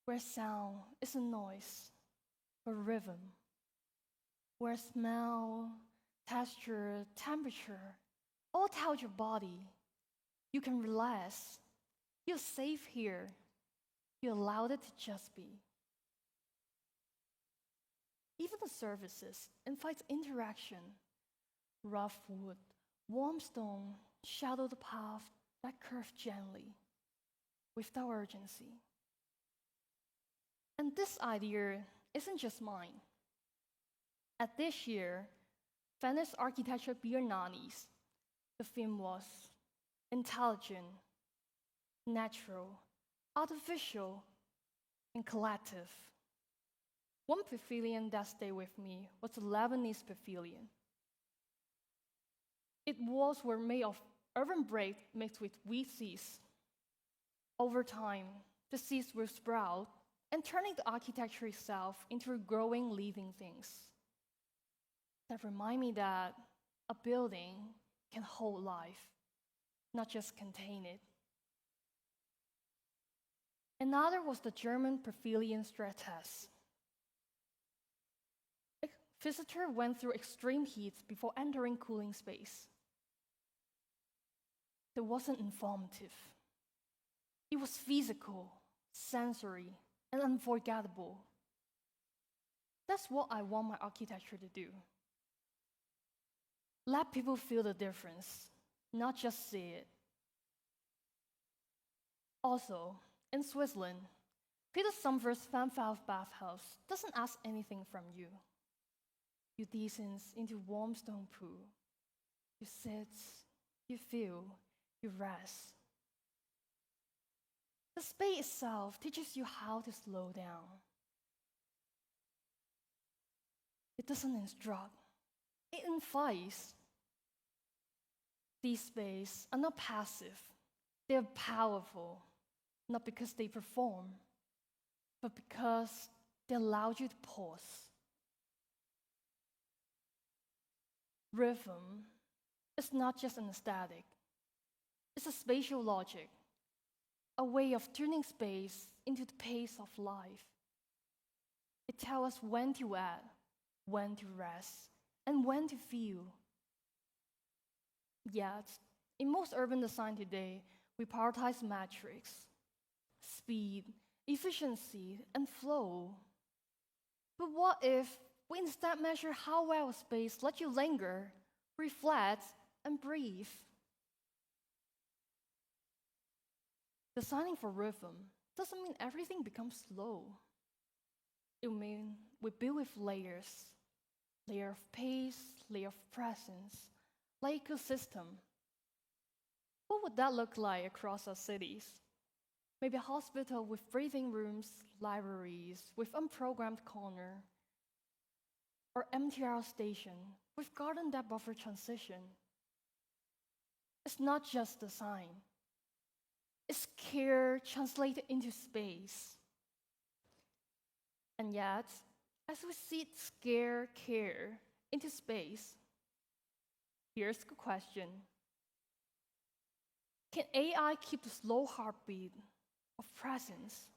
Where sound isn't noise, but rhythm. Where smell, texture, temperature all tell your body you can relax. You're safe here. You allowed it to just be. Even the surfaces invite interaction. Rough wood, warm stone shadow the path that curves gently, without urgency. And this idea isn't just mine. At this year, Venice Architecture Biennales, the theme was intelligent, natural, artificial, and collective. One pavilion that stayed with me was the Lebanese pavilion. Its walls were made of urban brick mixed with wheat seeds. Over time, the seeds will sprout and turning the architecture itself into growing living things. That remind me that a building can hold life, not just contain it. Another was the German pavilion stress test. A visitor went through extreme heat before entering cooling space. It wasn't informative. It was physical, sensory, and unforgettable. That's what I want my architecture to do. Let people feel the difference, not just see it. Also, in Switzerland, Peter Summer's Fanfare bathhouse doesn't ask anything from you. You descend into warm stone pool. You sit, you feel, you rest. The space itself teaches you how to slow down. It doesn't instruct, it invites. These spaces are not passive, they're powerful, not because they perform, but because they allow you to pause. Rhythm is not just an aesthetic, it's a spatial logic, a way of turning space into the pace of life. It tells us when to add, when to rest, and when to feel. Yet, in most urban design today, we prioritize metrics, speed, efficiency, and flow. But what if we instead measure how well a space lets you linger, reflect, and breathe? Designing for rhythm doesn't mean everything becomes slow. It means we build with layers, layer of pace, layer of presence, like ecosystem. What would that look like across our cities? Maybe a hospital with breathing rooms, libraries with unprogrammed corner, or MTR station with garden that buffer transition. It's not just design. It's care translated into space. And yet, as we see scare care into space, here's the question. Can AI keep the slow heartbeat of presence?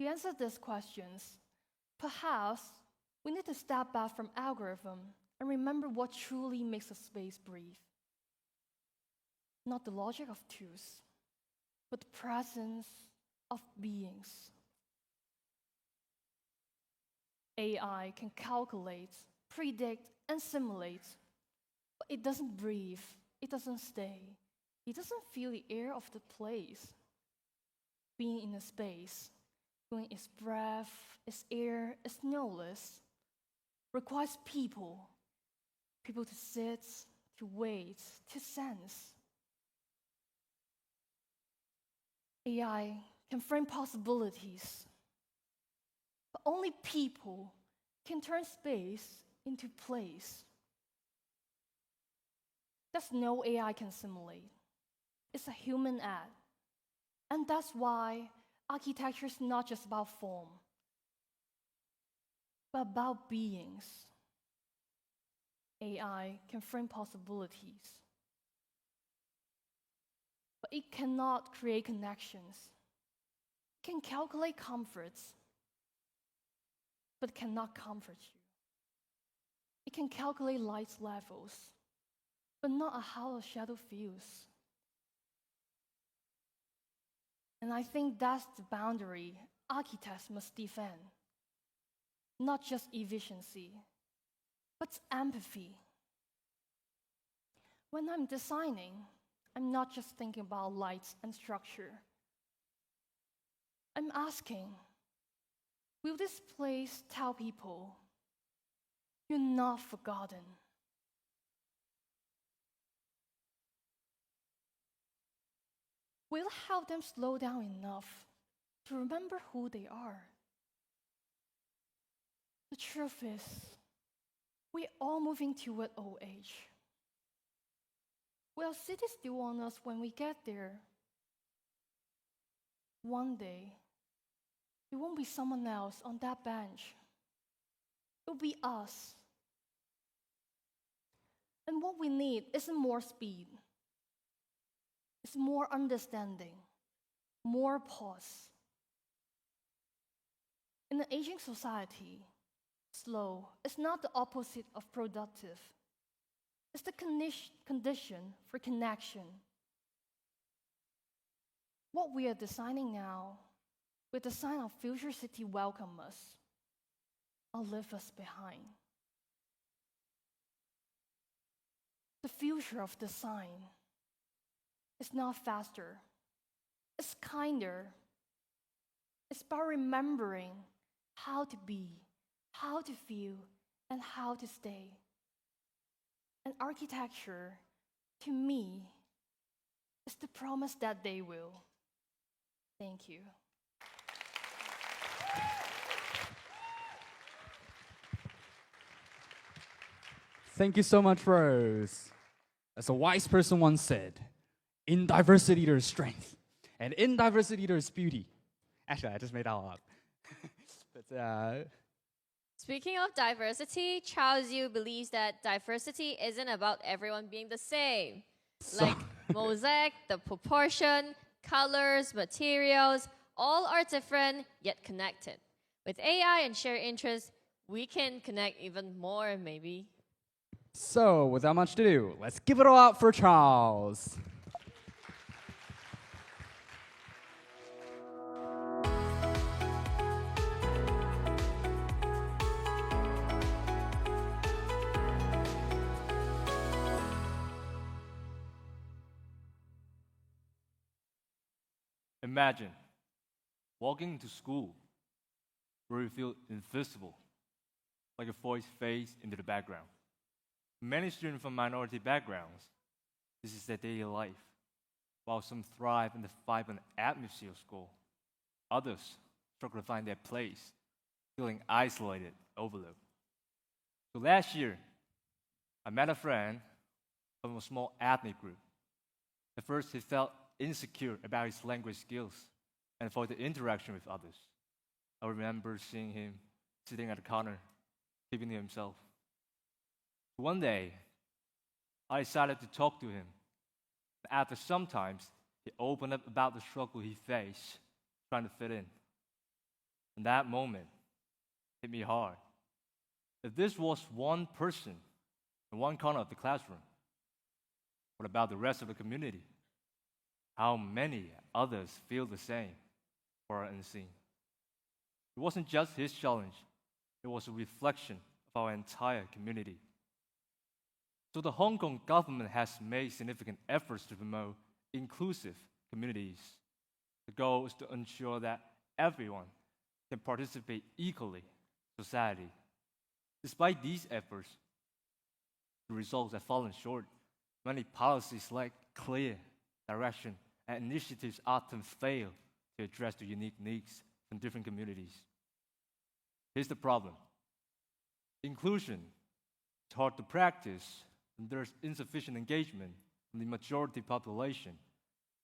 To answer these questions, perhaps we need to step back from algorithm and remember what truly makes a space breathe. Not the logic of tools, but the presence of beings. AI can calculate, predict, and simulate, but it doesn't breathe, it doesn't stay, it doesn't feel the air of the place. Being in a space, feeling its breath, its air, its knowledge, requires people to sit, to wait, to sense. AI can frame possibilities, but only people can turn space into place. That's no AI can simulate. It's a human act. And that's why architecture is not just about form, but about beings. AI can frame possibilities, but it cannot create connections. It can calculate comforts, but cannot comfort you. It can calculate light levels, but not how a shadow feels. And I think that's the boundary architects must defend. Not just efficiency, but empathy. When I'm designing, I'm not just thinking about lights and structure. I'm asking, will this place tell people you're not forgotten? Will it help them slow down enough to remember who they are? The truth is, we're all moving toward old age. Will cities still want us when we get there? One day, it won't be someone else on that bench. It'll be us. And what we need isn't more speed. It's more understanding, more pause. In an aging society, slow is not the opposite of productive. It's the condition for connection. What we are designing now, with the sign of future city welcome us, or leave us behind. The future of design is not faster, it's kinder. It's about remembering how to be, how to feel, and how to stay. And architecture, to me, is the promise that they will. Thank you. Thank you so much, Rose. As a wise person once said, in diversity there is strength, and in diversity there is beauty. Actually, I just made that all up. But Speaking of diversity, Charles Yu believes that diversity isn't about everyone being the same. Like mosaic, the proportion, colors, materials, all are different yet connected. With AI and shared interests, we can connect even more, maybe. so, without much ado, let's give it all out for Charles. Imagine walking into school where you feel invisible, like a voice fades into the background. Many students from minority backgrounds, this is their daily life. While some thrive in the vibrant atmosphere of school, others struggle to find their place, feeling isolated, overlooked. So last year, I met a friend from a small ethnic group. At first, he felt insecure about his language skills and for the interaction with others. I remember seeing him sitting at a corner, keeping to himself. One day, I decided to talk to him. After some time, he opened up about the struggle he faced trying to fit in. And that moment hit me hard. If this was one person in one corner of the classroom, what about the rest of the community? How many others feel the same or are unseen? It wasn't just his challenge, it was a reflection of our entire community. So the Hong Kong government has made significant efforts to promote inclusive communities. The goal is to ensure that everyone can participate equally in society. Despite these efforts, the results have fallen short. Many policies lack clear direction, and initiatives often fail to address the unique needs from different communities. Here's the problem. Inclusion is hard to practice when there's insufficient engagement from the majority population.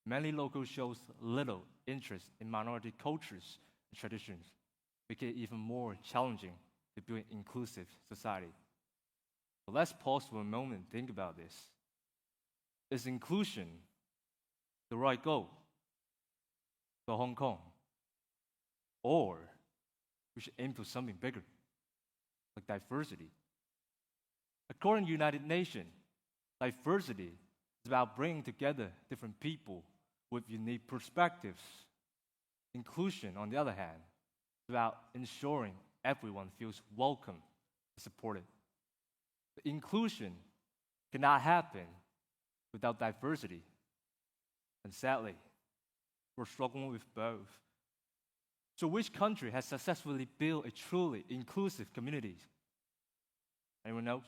Many locals show little interest in minority cultures and traditions, making it even more challenging to build an inclusive society. So let's pause for a moment and think about this. Is inclusion the right goal for Hong Kong? Or we should aim for something bigger, like diversity? According to the United Nations, diversity is about bringing together different people with unique perspectives. Inclusion, on the other hand, is about ensuring everyone feels welcome and supported. But inclusion cannot happen without diversity. And sadly, we're struggling with both. So which country has successfully built a truly inclusive community? Anyone knows?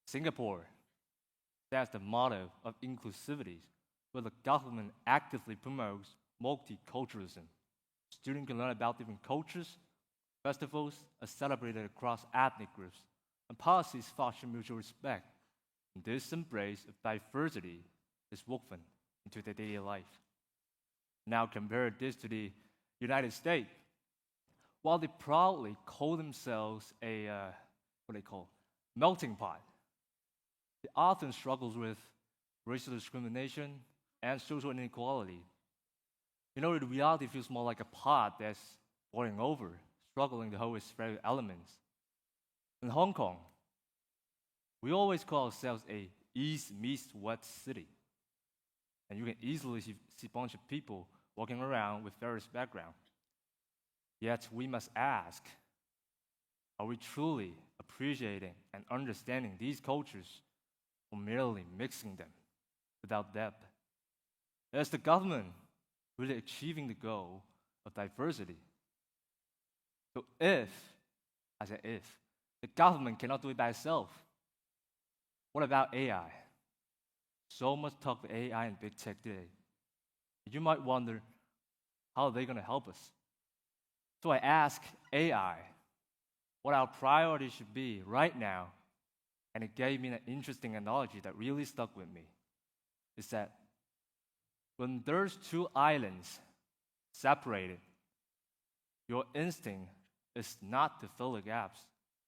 Singapore. That's the motto of inclusivity, where the government actively promotes multiculturalism. Students can learn about different cultures, festivals are celebrated across ethnic groups, and policies foster mutual respect. And this embrace of diversity is woven into their daily life. Now compare this to the United States. While they proudly call themselves a melting pot, they often struggle with racial discrimination and social inequality. You know, the reality feels more like a pot that's boiling over, struggling to hold its very elements. In Hong Kong, we always call ourselves a East meets West city. And you can easily see a bunch of people walking around with various backgrounds. Yet we must ask, are we truly appreciating and understanding these cultures, or merely mixing them without depth? Is the government really achieving the goal of diversity? So if the government cannot do it by itself, what about AI? So much talk about AI and big tech today. You might wonder, how are they going to help us? So I ask AI what our priority should be right now And it gave me an interesting analogy that really stuck with me. Is that when there's two islands separated, your instinct is not to fill the gaps.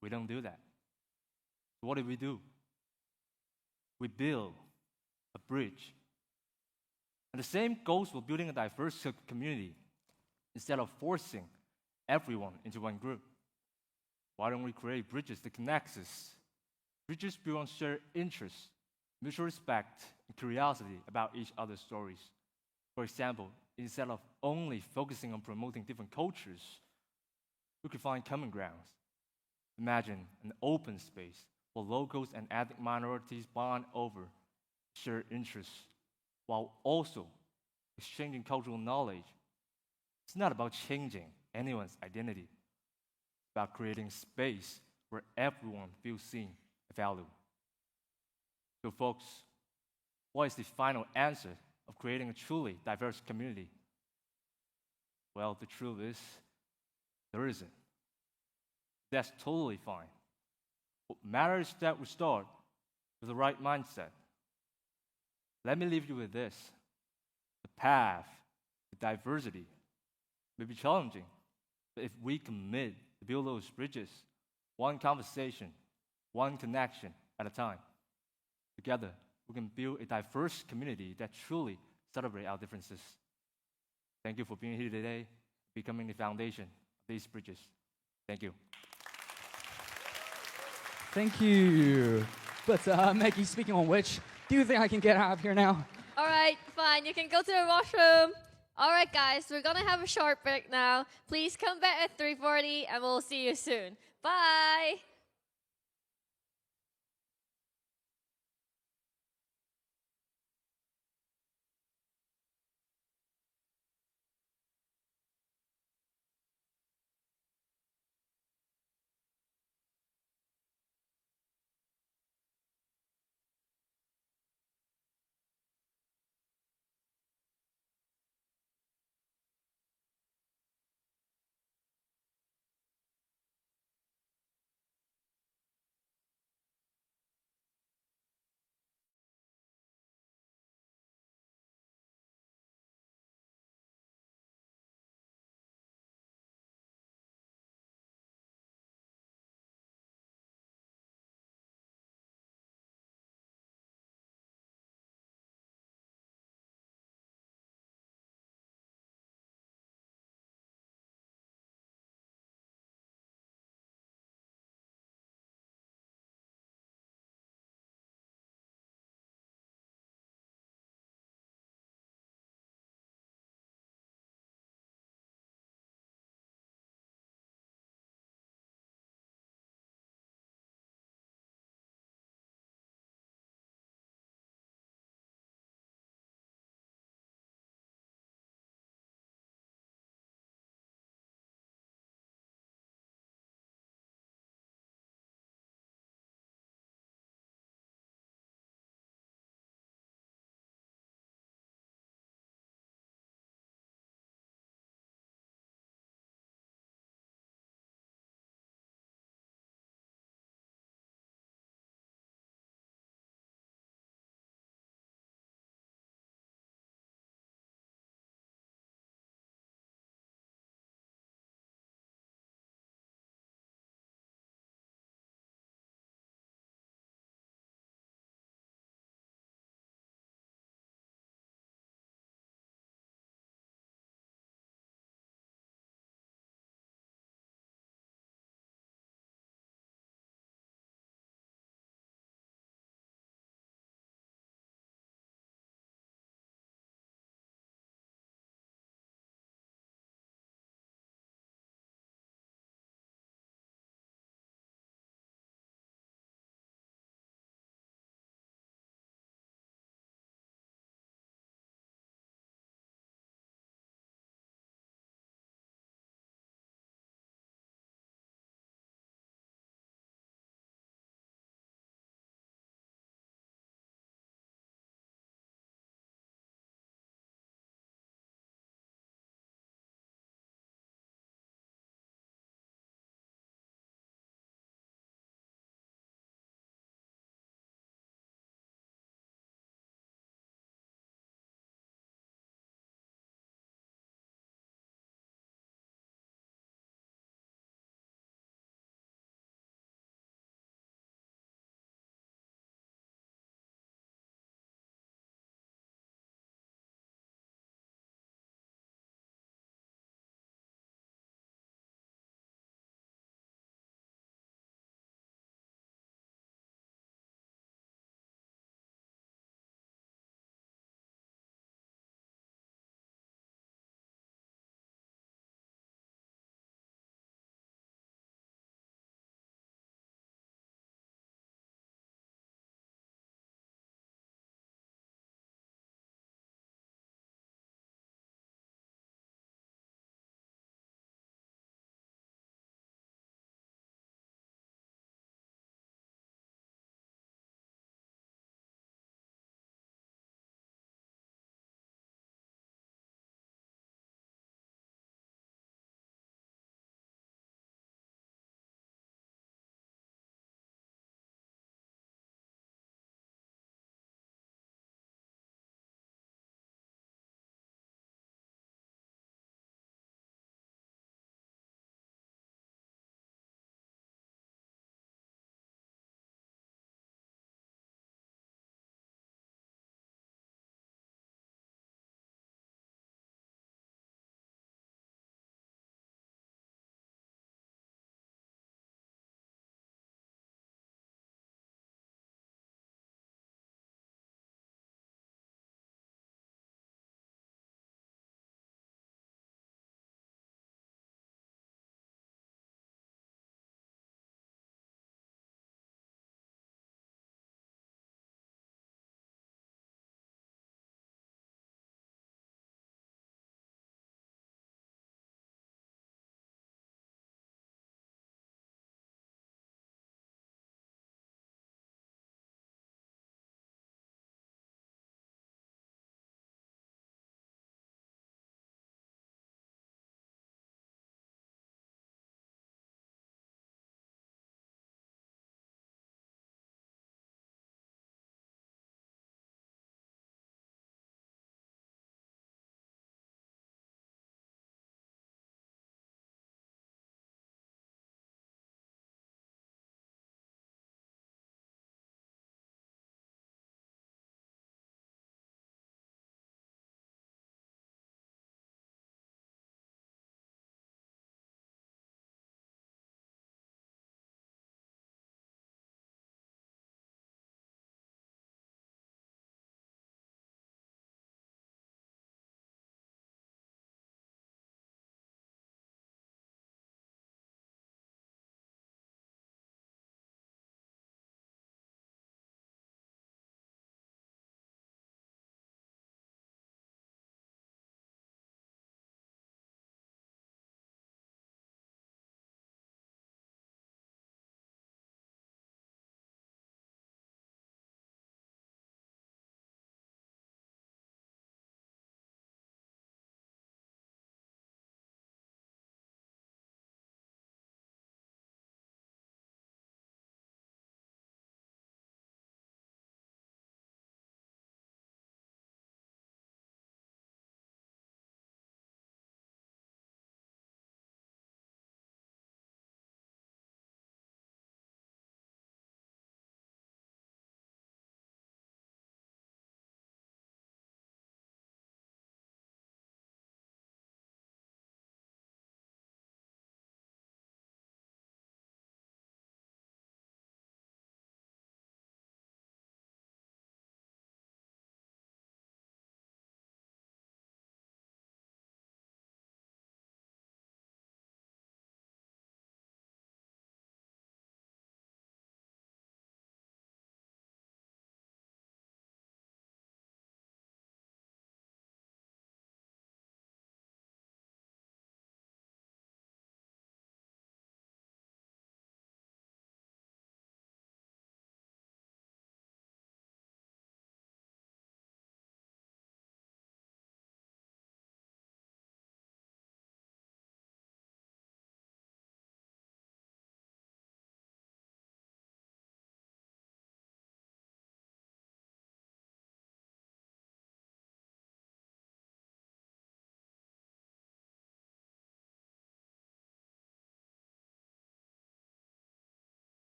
We don't do that. So what do? We build a bridge. And the same goes for building a diverse community instead of forcing everyone into one group. Why don't we create bridges that connect us? Bridges built on shared interests, mutual respect, and curiosity about each other's stories. For example, instead of only focusing on promoting different cultures, we could find common grounds. Imagine an open space where locals and ethnic minorities bond over shared interests while also exchanging cultural knowledge. It's not about changing anyone's identity. It's about creating space where everyone feels seen and valued. So folks, what is the final answer of creating a truly diverse community? Well, the truth is, there isn't. That's totally fine. What matters is that we start with the right mindset. Let me leave you with this. The path to diversity may be challenging, but if we commit to build those bridges, one conversation, one connection at a time, together we can build a diverse community that truly celebrates our differences. Thank you for being here today, becoming the foundation of these bridges. Thank you. Thank you. But Maggie, speaking on which, do you think I can get out of here now? All right, fine. You can go to the washroom. All right, guys, we're going to have a short break now. Please come back at 3:40, and we'll see you soon. Bye.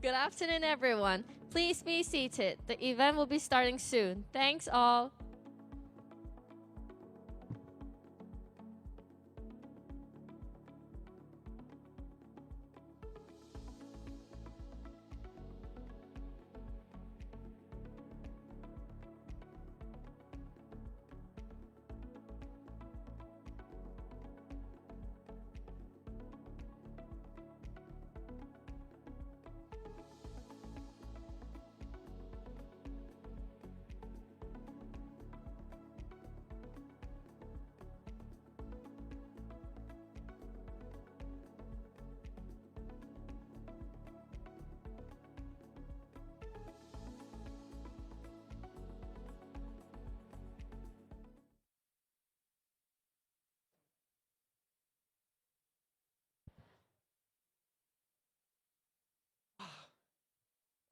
Good afternoon, everyone. Please be seated. The event will be starting soon. Thanks all.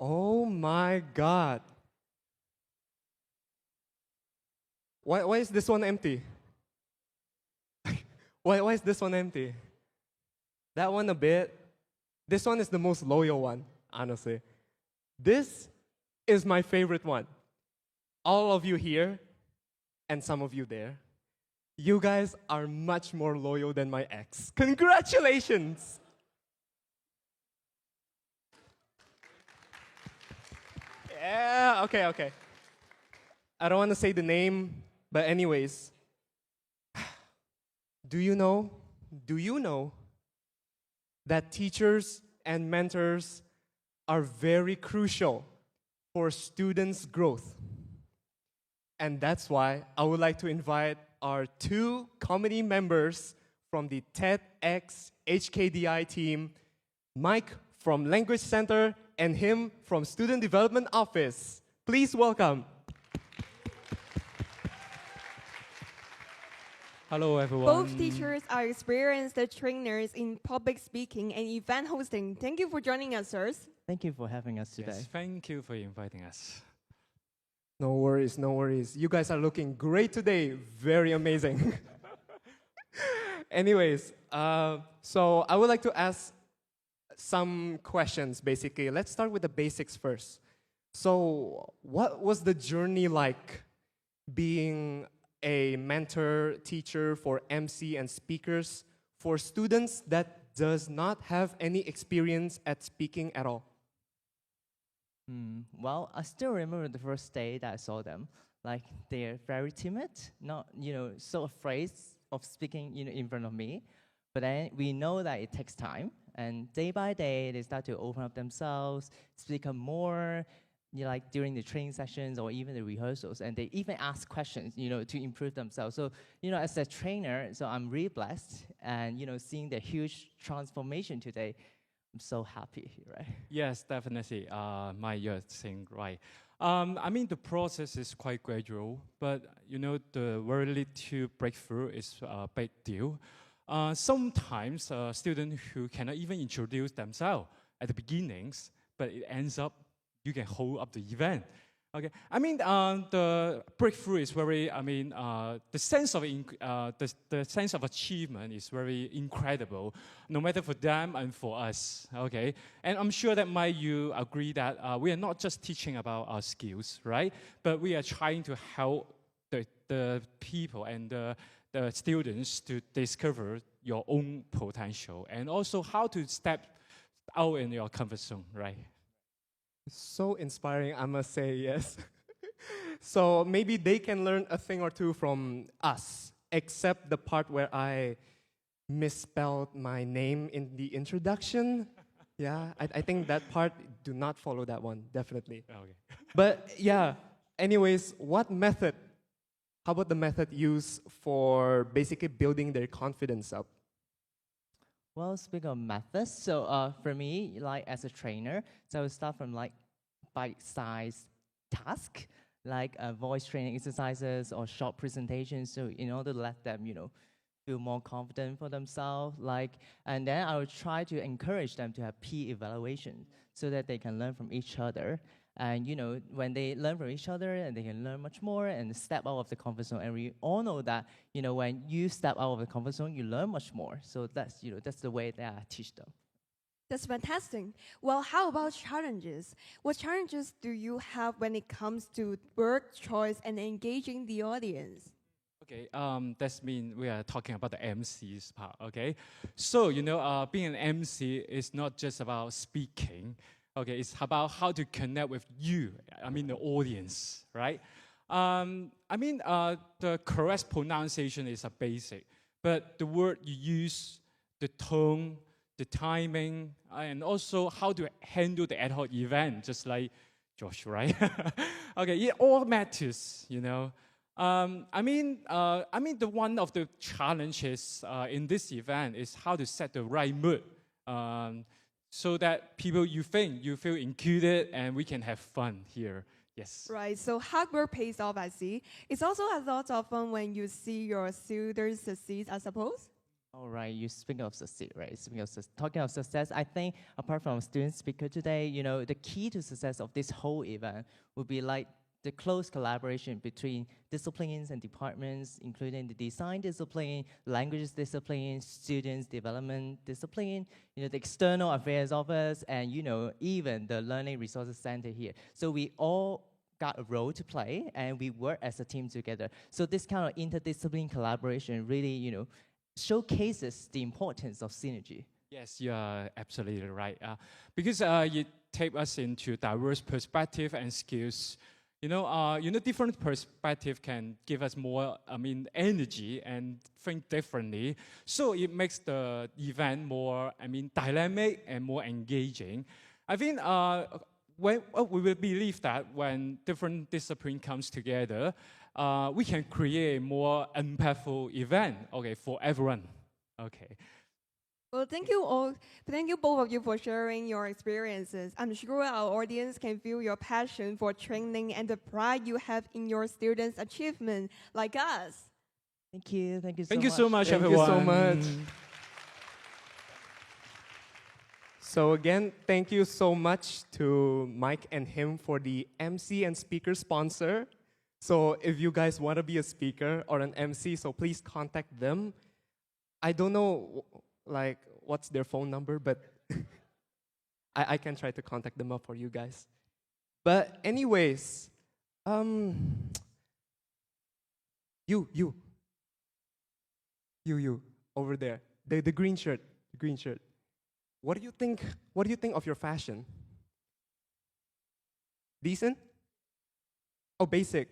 Oh my God. Why is this one empty? Why is this one empty? That one a bit. This one is the most loyal one, honestly. This is my favorite one. All of you here and some of you there, you guys are much more loyal than my ex. Congratulations! Yeah, okay. I don't want to say the name, but anyways. Do you know that teachers and mentors are very crucial for students' growth? And that's why I would like to invite our 2 committee members from the TEDxHKDI team, Mike from Language Center and him from Student Development Office. Please welcome. Hello, everyone. Both teachers are experienced trainers in public speaking and event hosting. Thank you for joining us, sirs. Thank you for having us today. Yes, thank you for inviting us. No worries, no worries. You guys are looking great today. Very amazing. Anyways, so I would like to ask some questions, basically. Let's start with the basics first. So what was the journey like being a mentor, teacher for MC and speakers for students that does not have any experience at speaking at all? Well, I still remember the first day that I saw them. Like, they're very timid, not, so afraid of speaking, in front of me. But then we know that it takes time. And day by day, they start to open up themselves, speak up more, like during the training sessions or even the rehearsals. And they even ask questions, to improve themselves. So, as a trainer, so I'm really blessed. And, seeing the huge transformation today, I'm so happy, right? Yes, definitely. You're saying right. I mean, the process is quite gradual, but the very little breakthrough is a big deal. Sometimes students who cannot even introduce themselves at the beginnings, but it ends up you can hold up the event. Okay, I mean the breakthrough is very. The sense of the sense of achievement is very incredible, no matter for them and for us. Okay, and I'm sure that you agree that we are not just teaching about our skills, right? But we are trying to help the people and the students to discover your own potential and also how to step out in your comfort zone, right? So inspiring, I must say, yes. So maybe they can learn a thing or two from us, except the part where I misspelled my name in the introduction. Yeah, I think that part, do not follow that one, definitely. Okay. But yeah, anyways, what method? How about the method used for basically building their confidence up? Well, speaking of methods, so for me, like as a trainer, so I would start from like bite-sized task, like voice training exercises or short presentations. So in order to let them, feel more confident for themselves, and then I would try to encourage them to have peer evaluation so that they can learn from each other. And when they learn from each other, and they can learn much more and step out of the comfort zone. And we all know that when you step out of the comfort zone, you learn much more. So that's that's the way that I teach them. That's fantastic. Well, how about challenges? What challenges do you have when it comes to word choice and engaging the audience? Okay, that means we are talking about the MC's part, okay? So, being an MC is not just about speaking, okay? It's about how to connect with you, the audience, right? The correct pronunciation is a basic, but the word you use, the tone, the timing, and also how to handle the ad hoc event, just like Josh, right? Okay, it all matters, the one of the challenges in this event is how to set the right mood so that you feel included and we can have fun here. Yes. Right, so hard work pays off, I see. It's also a lot of fun when you see your students succeed, I suppose? All right, you speaking of success, right? Talking of success, I think apart from student speaker today, the key to success of this whole event would be like the close collaboration between disciplines and departments, including the design discipline, languages discipline, students development discipline, the external affairs office, and even the learning resources center here. So we all got a role to play, and we work as a team together. So this kind of interdisciplinary collaboration really, showcases the importance of synergy. Yes, you are absolutely right. Because you take us into diverse perspective and skills. Different perspective can give us more, energy and think differently. So it makes the event more, dynamic and more engaging. I think we will believe that when different discipline comes together, we can create a more impactful event, okay, for everyone. Okay. Well, thank you all. Thank you both of you for sharing your experiences. I'm sure our audience can feel your passion for training and the pride you have in your students' achievement, like us. Thank you. Thank you so much. Thank you so much, Thank everyone. you so much. So again, thank you so much to Mike and him for the MC and speaker sponsor. So if you guys want to be a speaker or an MC, so please contact them. I don't know what's their phone number, but I can try to contact them up for you guys. But anyways, you over there, the green shirt. What do you think of your fashion? Decent? Oh, basic.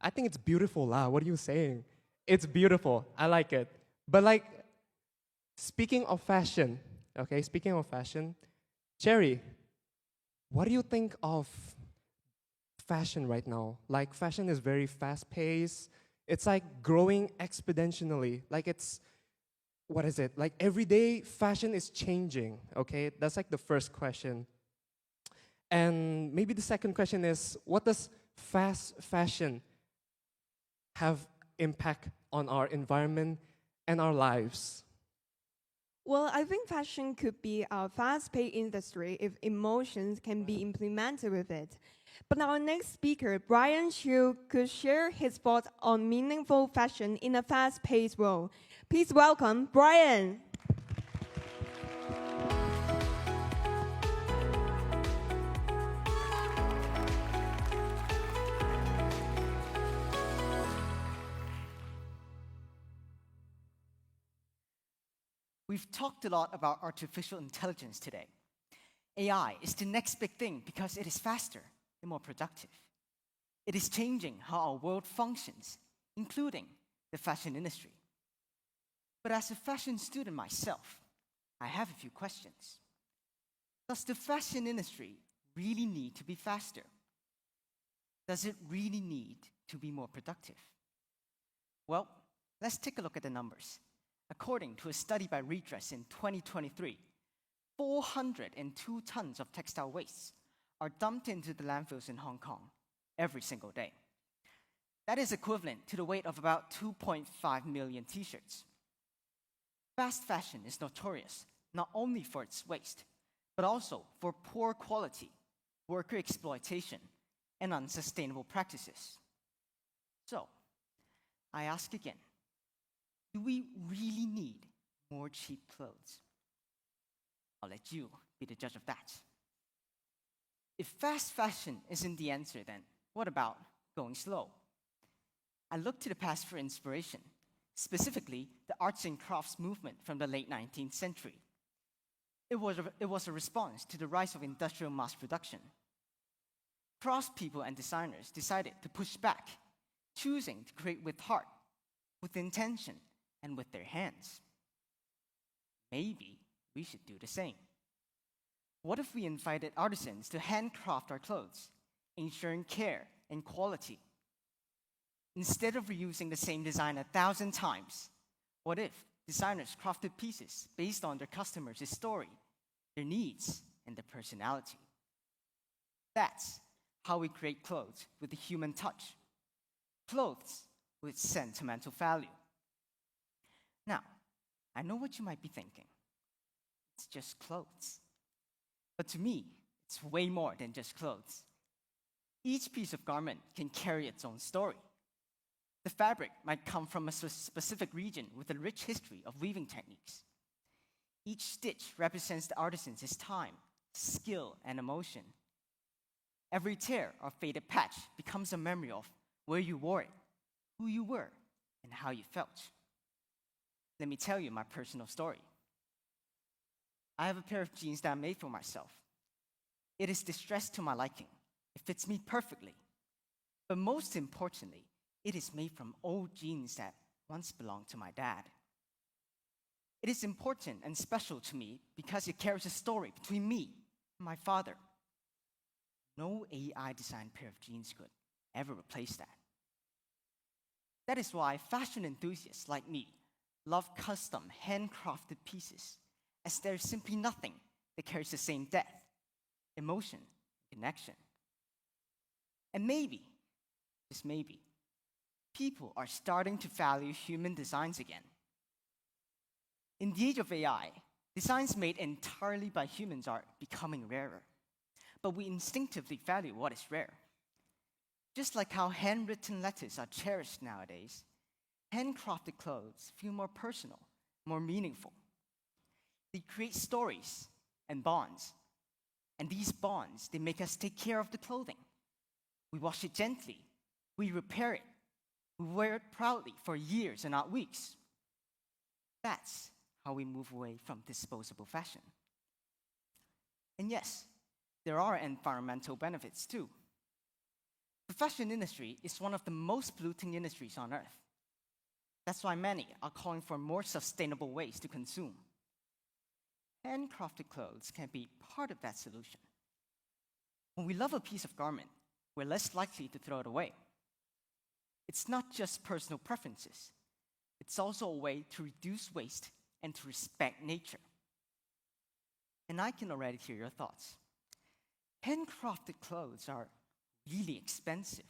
I think it's beautiful lah. What are you saying? It's beautiful. I like it. But speaking of fashion, Cherry, what do you think of fashion right now? Fashion is very fast-paced. It's growing exponentially. What is it? Every day, fashion is changing, okay? That's the first question. And maybe the second question is, what does fast fashion have impact on our environment and our lives? Well, I think fashion could be a fast-paced industry if emotions can be implemented with it. But our next speaker, Brian Szuc, could share his thoughts on meaningful fashion in a fast-paced world. Please welcome Brian. We've talked a lot about artificial intelligence today. AI is the next big thing because it is faster and more productive. It is changing how our world functions, including the fashion industry. But as a fashion student myself, I have a few questions. Does the fashion industry really need to be faster? Does it really need to be more productive? Well, let's take a look at the numbers. According to a study by Redress in 2023, 402 tons of textile waste are dumped into the landfills in Hong Kong every single day. That is equivalent to the weight of about 2.5 million t-shirts. Fast fashion is notorious not only for its waste, but also for poor quality, worker exploitation, and unsustainable practices. So, I ask again, do we really need more cheap clothes? I'll let you be the judge of that. If fast fashion isn't the answer, then what about going slow? I look to the past for inspiration, specifically the arts and crafts movement from the late 19th century. It was a response to the rise of industrial mass production. Craftspeople and designers decided to push back, choosing to create with heart, with intention, and with their hands. Maybe we should do the same. What if we invited artisans to handcraft our clothes, ensuring care and quality? Instead of reusing the same design 1,000 times, what if designers crafted pieces based on their customers' story, their needs, and their personality? That's how we create clothes with a human touch, clothes with sentimental value. Now, I know what you might be thinking. It's just clothes. But to me, it's way more than just clothes. Each piece of garment can carry its own story. The fabric might come from a specific region with a rich history of weaving techniques. Each stitch represents the artisan's time, skill, and emotion. Every tear or faded patch becomes a memory of where you wore it, who you were, and how you felt. Let me tell you my personal story. I have a pair of jeans that I made for myself. It is distressed to my liking. It fits me perfectly. But most importantly, it is made from old jeans that once belonged to my dad. It is important and special to me because it carries a story between me and my father. No AI-designed pair of jeans could ever replace that. That is why fashion enthusiasts like me love custom, handcrafted pieces, as there is simply nothing that carries the same depth, emotion, and connection. And maybe, just maybe, people are starting to value human designs again. In the age of AI, designs made entirely by humans are becoming rarer, but we instinctively value what is rare. Just like how handwritten letters are cherished nowadays, handcrafted clothes feel more personal, more meaningful. They create stories and bonds. And these bonds, they make us take care of the clothing. We wash it gently. We repair it. We wear it proudly for years and not weeks. That's how we move away from disposable fashion. And yes, there are environmental benefits too. The fashion industry is one of the most polluting industries on earth. That's why many are calling for more sustainable ways to consume. Handcrafted clothes can be part of that solution. When we love a piece of garment, we're less likely to throw it away. It's not just personal preferences. It's also a way to reduce waste and to respect nature. And I can already hear your thoughts. Handcrafted clothes are really expensive.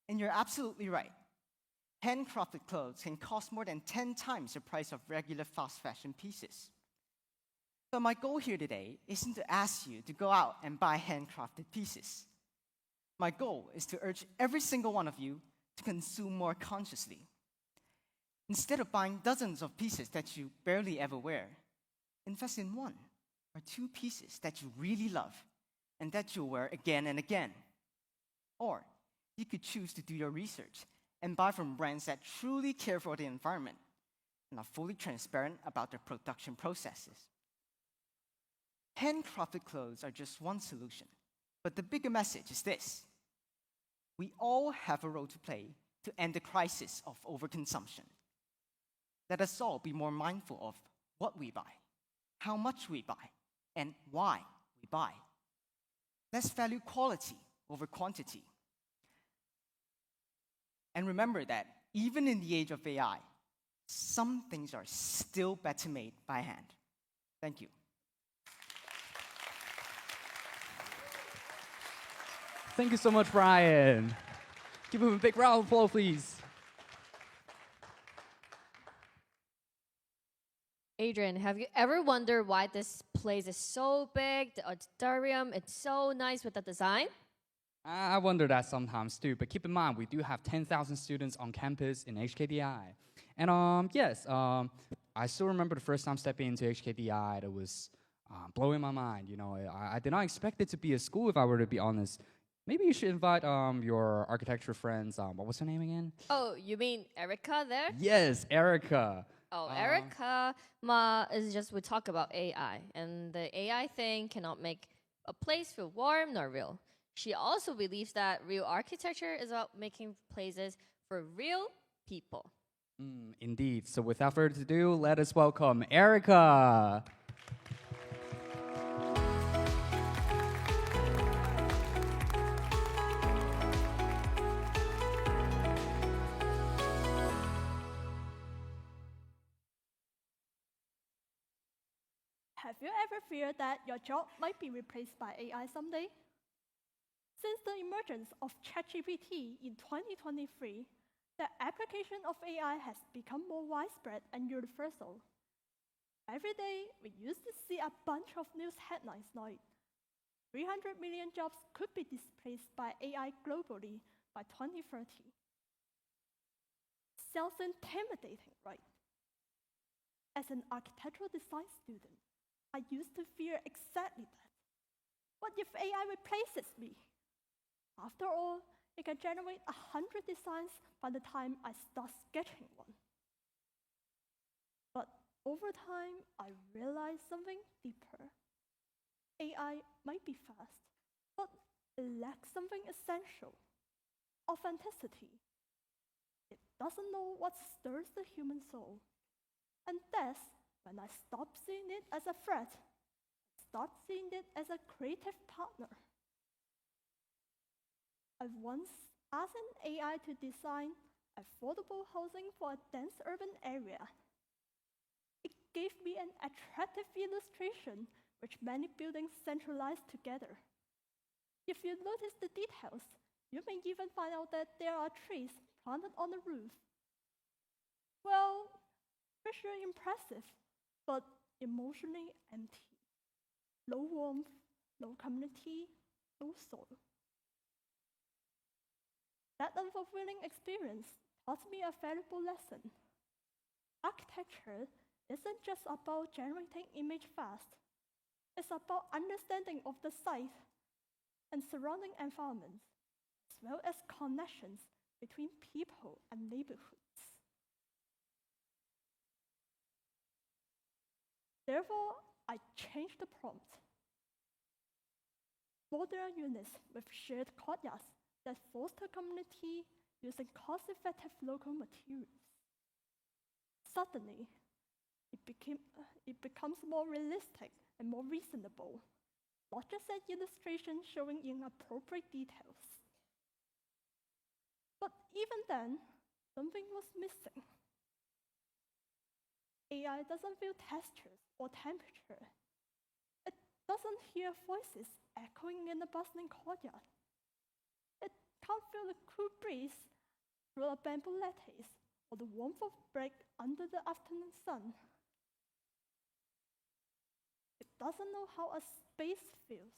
And you're absolutely right. Handcrafted clothes can cost more than 10 times the price of regular fast fashion pieces. But my goal here today isn't to ask you to go out and buy handcrafted pieces. My goal is to urge every single one of you to consume more consciously. Instead of buying dozens of pieces that you barely ever wear, invest in one or two pieces that you really love and that you'll wear again and again. Or you could choose to do your research and buy from brands that truly care for the environment and are fully transparent about their production processes. Handcrafted clothes are just one solution, but the bigger message is this. We all have a role to play to end the crisis of overconsumption. Let us all be more mindful of what we buy, how much we buy, and why we buy. Let's value quality over quantity. And remember that even in the age of AI, some things are still better made by hand. Thank you. Thank you so much, Brian. Give him a big round of applause, please. Adrian, have you ever wondered why this place is so big, the auditorium, it's so nice with the design? I wonder that sometimes too, but keep in mind, we do have 10,000 students on campus in HKDI. And yes, I still remember the first time stepping into HKDI, that was blowing my mind. You know, I did not expect it to be a school, if I were to be honest. Maybe you should invite your architecture friends. What was her name again? Oh, you mean Erica there? Yes, Erica. Oh, Erica ma is just we talk about AI, and the AI thing cannot make a place feel warm nor real. She also believes that real architecture is about making places for real people. Indeed. So without further ado, let us welcome Erica. Have you ever feared that your job might be replaced by AI someday? Since the emergence of ChatGPT in 2023, the application of AI has become more widespread and universal. Every day, we used to see a bunch of news headlines like 300 million jobs could be displaced by AI globally by 2030. Sounds intimidating, right? As an architectural design student, I used to fear exactly that. What if AI replaces me? After all, it can generate 100 designs by the time I start sketching one. But over time, I realized something deeper. AI might be fast, but it lacks something essential: authenticity. It doesn't know what stirs the human soul. And that's when I stopped seeing it as a threat, start seeing it as a creative partner. I once asked an AI to design affordable housing for a dense urban area. It gave me an attractive illustration which many buildings centralized together. If you notice the details, you may even find out that there are trees planted on the roof. Well, visually impressive, but emotionally empty. No warmth, no community, no soul. That unfulfilling experience taught me a valuable lesson. Architecture isn't just about generating image fast. It's about understanding of the site and surrounding environments, as well as connections between people and neighborhoods. Therefore, I changed the prompt. Modular units with shared courtyards that foster community using cost-effective local materials. Suddenly, it becomes more realistic and more reasonable, not just an illustration showing inappropriate details. But even then, something was missing. AI doesn't feel textures or temperature. It doesn't hear voices echoing in a bustling courtyard. It can't feel the cool breeze through a bamboo lattice or the warmth of brick under the afternoon sun. It doesn't know how a space feels.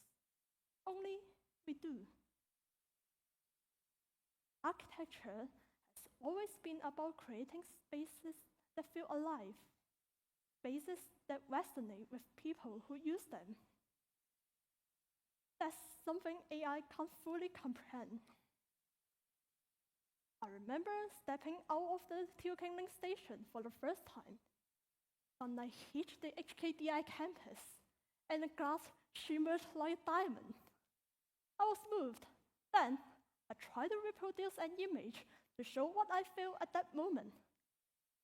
Only we do. Architecture has always been about creating spaces that feel alive, spaces that resonate with people who use them. That's something AI can't fully comprehend. I remember stepping out of the TEDxHKDI station for the first time. When I hit the HKDI campus, and the glass shimmered like a diamond. I was moved. Then, I tried to reproduce an image to show what I felt at that moment.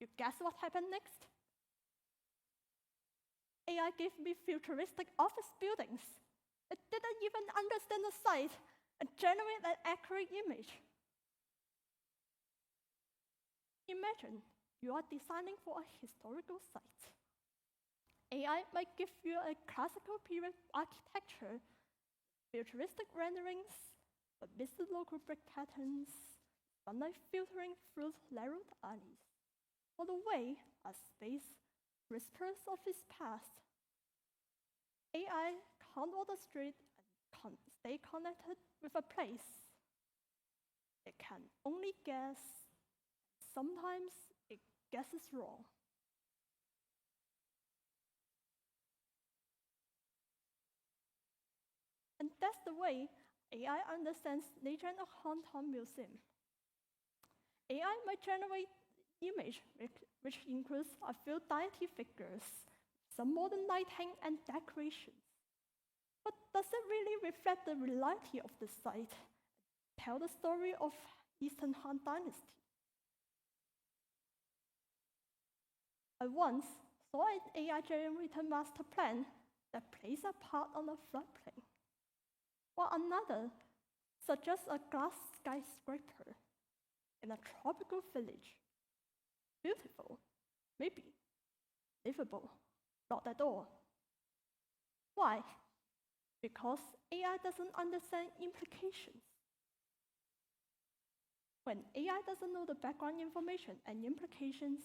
You guess what happened next? AI gave me futuristic office buildings. It didn't even understand the site and generate an accurate image. Imagine you are designing for a historical site. AI might give you a classical period architecture, futuristic renderings, but miss the local brick patterns, sunlight filtering through narrowed alleys, or the way a space whispers of its past. AI can't orchestrate and can't stay connected with a place. It can only guess. Sometimes it guesses wrong. that's the way AI understands nature in a Hong museum. AI might generate image which includes a few deity figures, some modern lighting and decorations. But does it really reflect the reality of the site? Tell the story of Eastern Han Dynasty? I once saw an AI-generated master plan that plays a part on a floodplain, while another suggests a glass skyscraper in a tropical village. Beautiful, maybe. Livable, not at all. Why? Because AI doesn't understand implications. When AI doesn't know the background information and implications,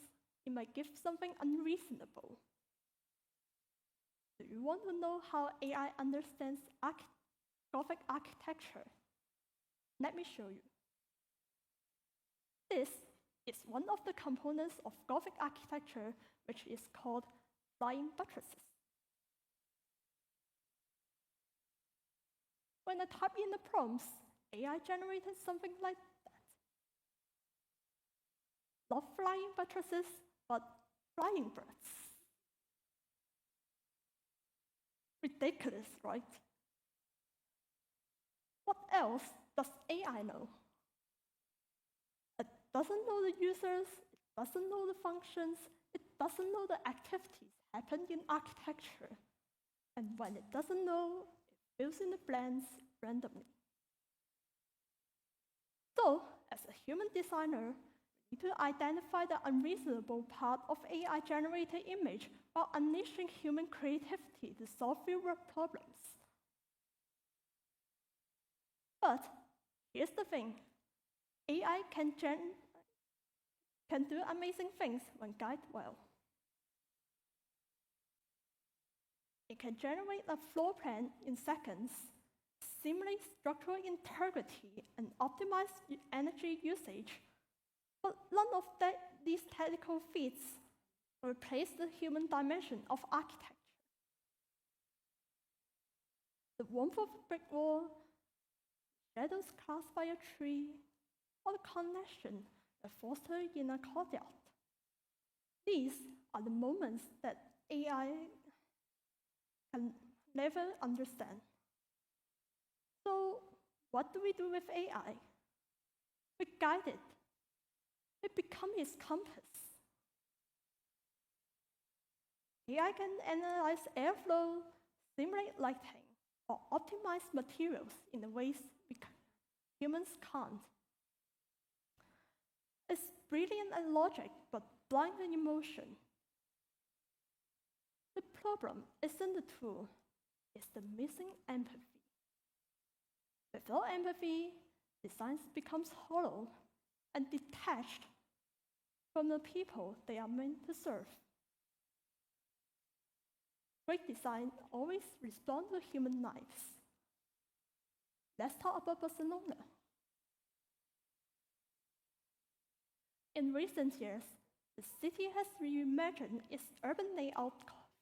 it might give something unreasonable. Do you want to know how AI understands Gothic architecture? Let me show you. This is one of the components of Gothic architecture, which is called flying buttresses. When I type in the prompts, AI generated something like that. Not flying buttresses, but flying birds. Ridiculous, right? What else does AI know? It doesn't know the users, it doesn't know the functions, it doesn't know the activities happened in architecture. And when it doesn't know, it fills in the blanks randomly. So, as a human designer, we need to identify the unreasonable part of AI-generated image while unleashing human creativity to solve real-world problems. But here's the thing. AI can do amazing things when guided well. It can generate a floor plan in seconds, simulate structural integrity, and optimize energy usage. But none of these technical feats replace the human dimension of architecture. The warmth of a brick wall, shadows cast by a tree, or the connection that fostered in a courtyard. These are the moments that AI can never understand. So, what do we do with AI? We guide it. We become its compass. AI can analyze airflow, simulate lighting, or optimize materials in the ways humans can't. It's brilliant at logic, but blind in emotion. The problem isn't the tool, it's the missing empathy. Without empathy, design becomes hollow and detached from the people they are meant to serve. Great design always responds to human lives. Let's talk about Barcelona. In recent years, the city has reimagined its urban layout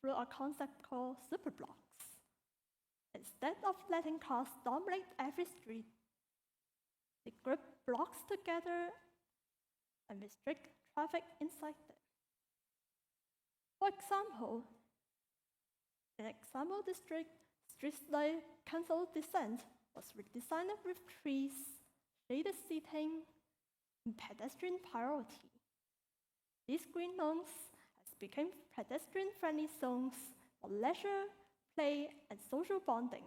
through a concept called superblocks. Instead of letting cars dominate every street, they group blocks together and restrict traffic inside them. For example, in example district, streets like Cancel Descent was redesigned with trees, shaded seating, and pedestrian priority. These green zones has become pedestrian-friendly zones for leisure, play, and social bonding.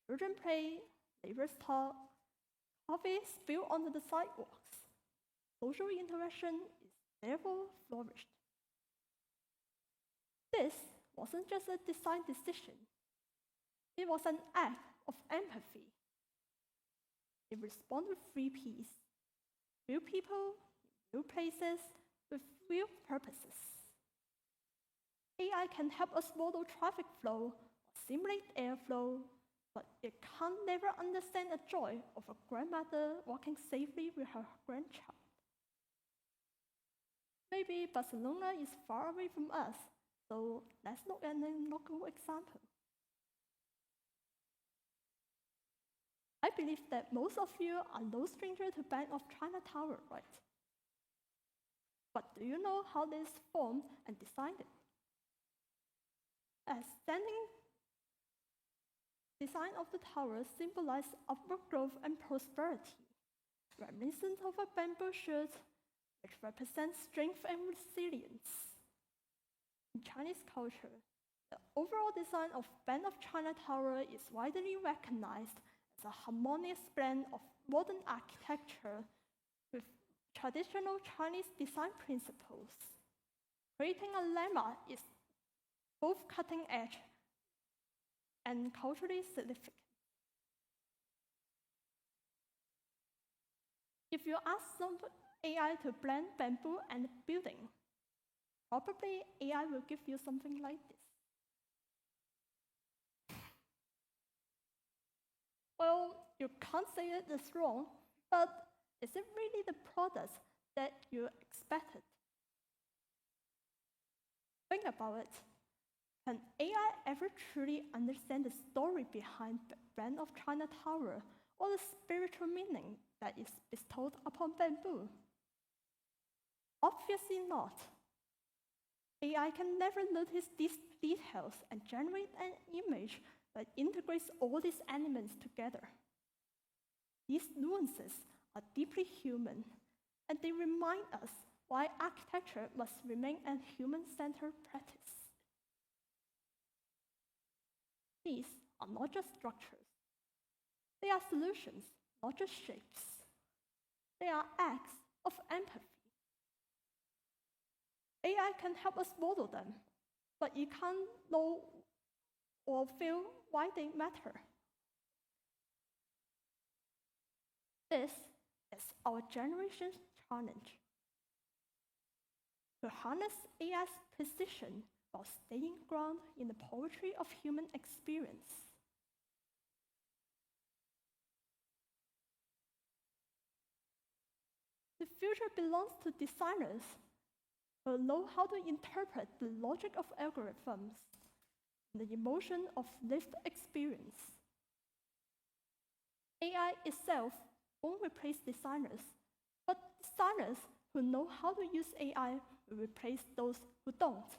Children play, neighbors talk, coffee spill onto the sidewalks. Social interaction is therefore flourished. This wasn't just a design decision. It was an act of empathy. It responded with 3 Ps: real people, real places, with real purposes. AI can help us model traffic flow or simulate airflow, but it can never understand the joy of a grandmother walking safely with her grandchild. Maybe Barcelona is far away from us, so let's look at a local example. I believe that most of you are no stranger to Bank of China Tower, right? But do you know how this formed and designed it? As standing design of the tower symbolized upward growth and prosperity, reminiscent of a bamboo shoot, which represents strength and resilience. In Chinese culture, the overall design of Bank of China Tower is widely recognized as a harmonious blend of modern architecture with traditional Chinese design principles. Creating a landmark is both cutting edge and culturally significant. If you ask some AI to blend bamboo and building, probably AI will give you something like this. Well, you can't say it is wrong, but is it really the product that you expected? Think about it. Can AI ever truly understand the story behind the Bank of China Tower or the spiritual meaning that is bestowed upon bamboo? Obviously not. AI can never notice these details and generate an image that integrates all these elements together. These nuances are deeply human, and they remind us why architecture must remain a human-centered practice. These are not just structures. They are solutions, not just shapes. They are acts of empathy. AI can help us model them, but you can't know or feel why they matter. This is our generation's challenge. To harness AI's precision while staying grounded in the poetry of human experience. The future belongs to designers who know how to interpret the logic of algorithms and the emotion of lived experience. AI itself won't replace designers, but designers who know how to use AI will replace those who don't.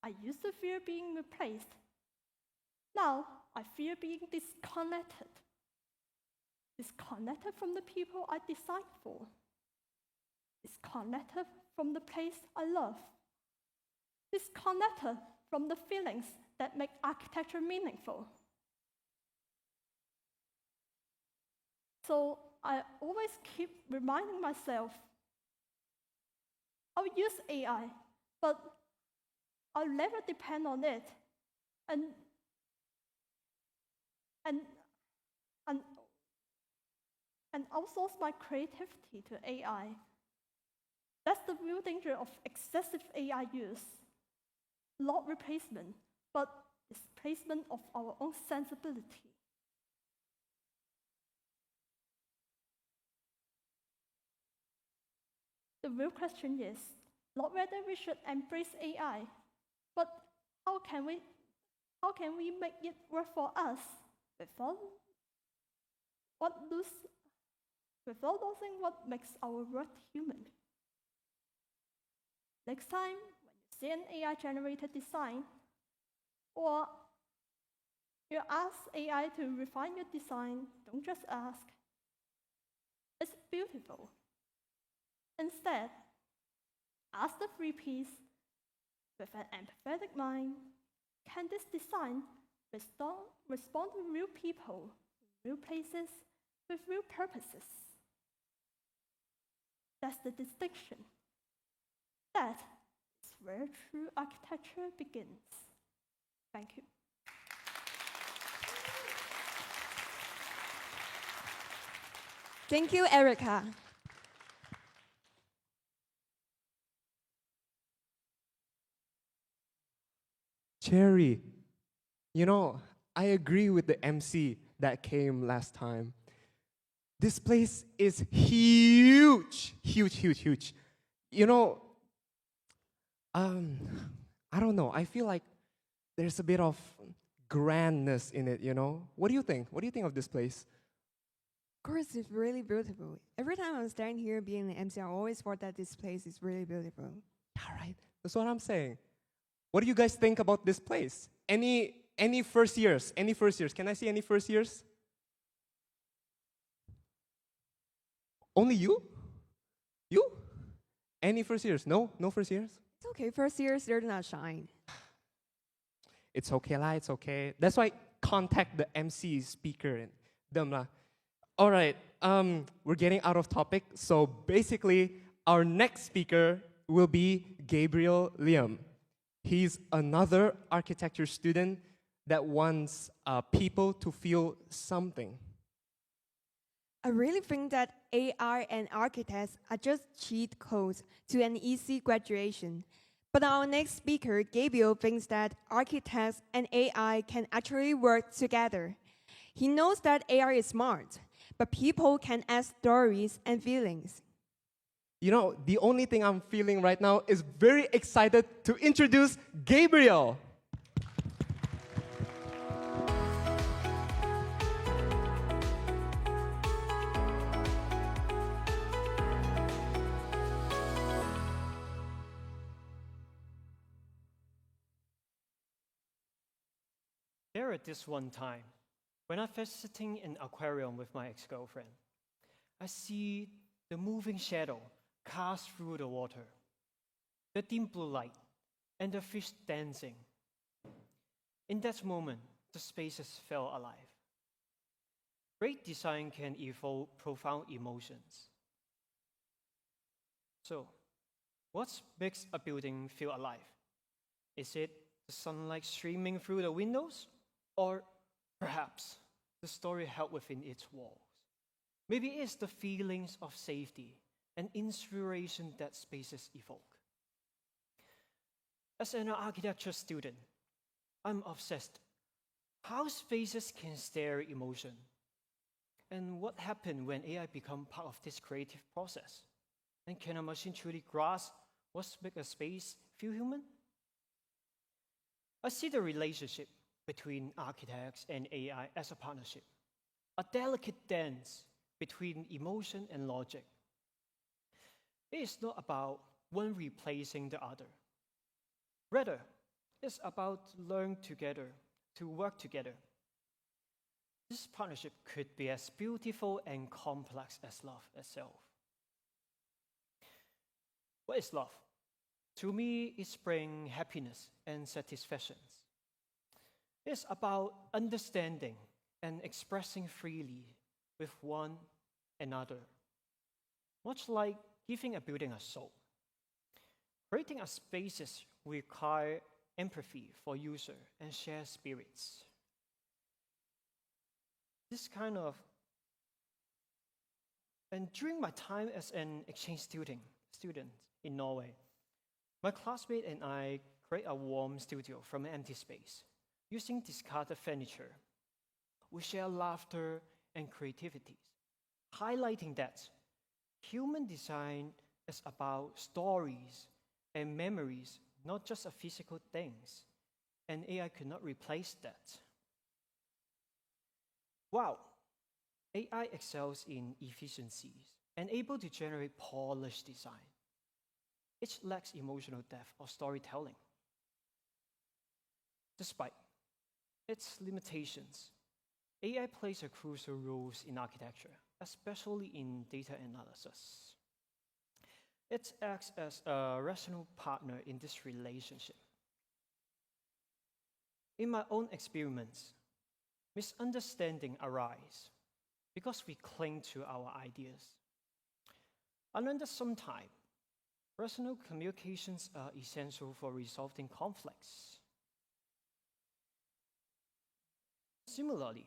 I used to fear being replaced. Now I fear being disconnected. Disconnected from the people I designed for. Disconnected from the place I love. Disconnected from the feelings that make architecture meaningful. So I always keep reminding myself, I'll use AI, but I'll never depend on it and outsource my creativity to AI. That's the real danger of excessive AI use. Not replacement, but displacement of our own sensibility. The real question is not whether we should embrace AI, but how can we make it work for us without losing what makes our work human? Next time, when you see an AI-generated design, or you ask AI to refine your design, don't just ask, "It's beautiful." Instead, ask the three-piece with an empathetic mind, can this design respond to real people, real places, with real purposes? That's the distinction. That is where true architecture begins. Thank you. Thank you, Erica. Cherry, you know, I agree with the MC that came last time. This place is huge, huge, huge, huge. You know, I don't know, I feel like there's a bit of grandness in it, you know? What do you think? What do you think of this place? Of course, it's really beautiful. Every time I'm standing here being an MC, I always thought that this place is really beautiful. Yeah, right. That's what I'm saying. What do you guys think about this place? Any first years? Any first years? Can I see any first years? Only you? You? Any first years? No? No first years? It's okay. First years, they're not shy. It's okay lah, it's okay. That's why contact the MC speaker and them lah. All right, we're getting out of topic. So basically, our next speaker will be Gabriel Liam. He's another architecture student that wants people to feel something. I really think that AI and architects are just cheat codes to an easy graduation. But our next speaker, Gabriel, thinks that architects and AI can actually work together. He knows that AI is smart, but people can add stories and feelings. You know, the only thing I'm feeling right now is very excited to introduce Gabriel. There at this one time, when I'm visiting an aquarium with my ex-girlfriend, I see the moving shadow cast through the water, the dim blue light, and the fish dancing. In that moment, the spaces felt alive. Great design can evoke profound emotions. So, what makes a building feel alive? Is it the sunlight streaming through the windows? Or perhaps the story held within its walls? Maybe it's the feelings of safety and inspiration that spaces evoke. As an architecture student, I'm obsessed how spaces can stir emotion. And what happens when AI becomes part of this creative process? And can a machine truly grasp what makes a space feel human? I see the relationship between architects and AI as a partnership, a delicate dance between emotion and logic. It is not about one replacing the other. Rather, it's about learning together, to work together. This partnership could be as beautiful and complex as love itself. What is love? To me, it brings happiness and satisfaction. It's about understanding and expressing freely with one another, much like giving a building a soul. Creating a spaces require empathy for user and shared spirits. And during my time as an exchange student in Norway, my classmate and I create a warm studio from an empty space. Using discarded furniture, we share laughter and creativity, highlighting that human design is about stories and memories, not just a physical things, and AI could not replace that. Wow, AI excels in efficiencies and able to generate polished design. It lacks emotional depth or storytelling. Despite its limitations, AI plays a crucial role in architecture, especially in data analysis. It acts as a rational partner in this relationship. In my own experiments, misunderstandings arise because we cling to our ideas. And under some time, rational communications are essential for resolving conflicts. Similarly,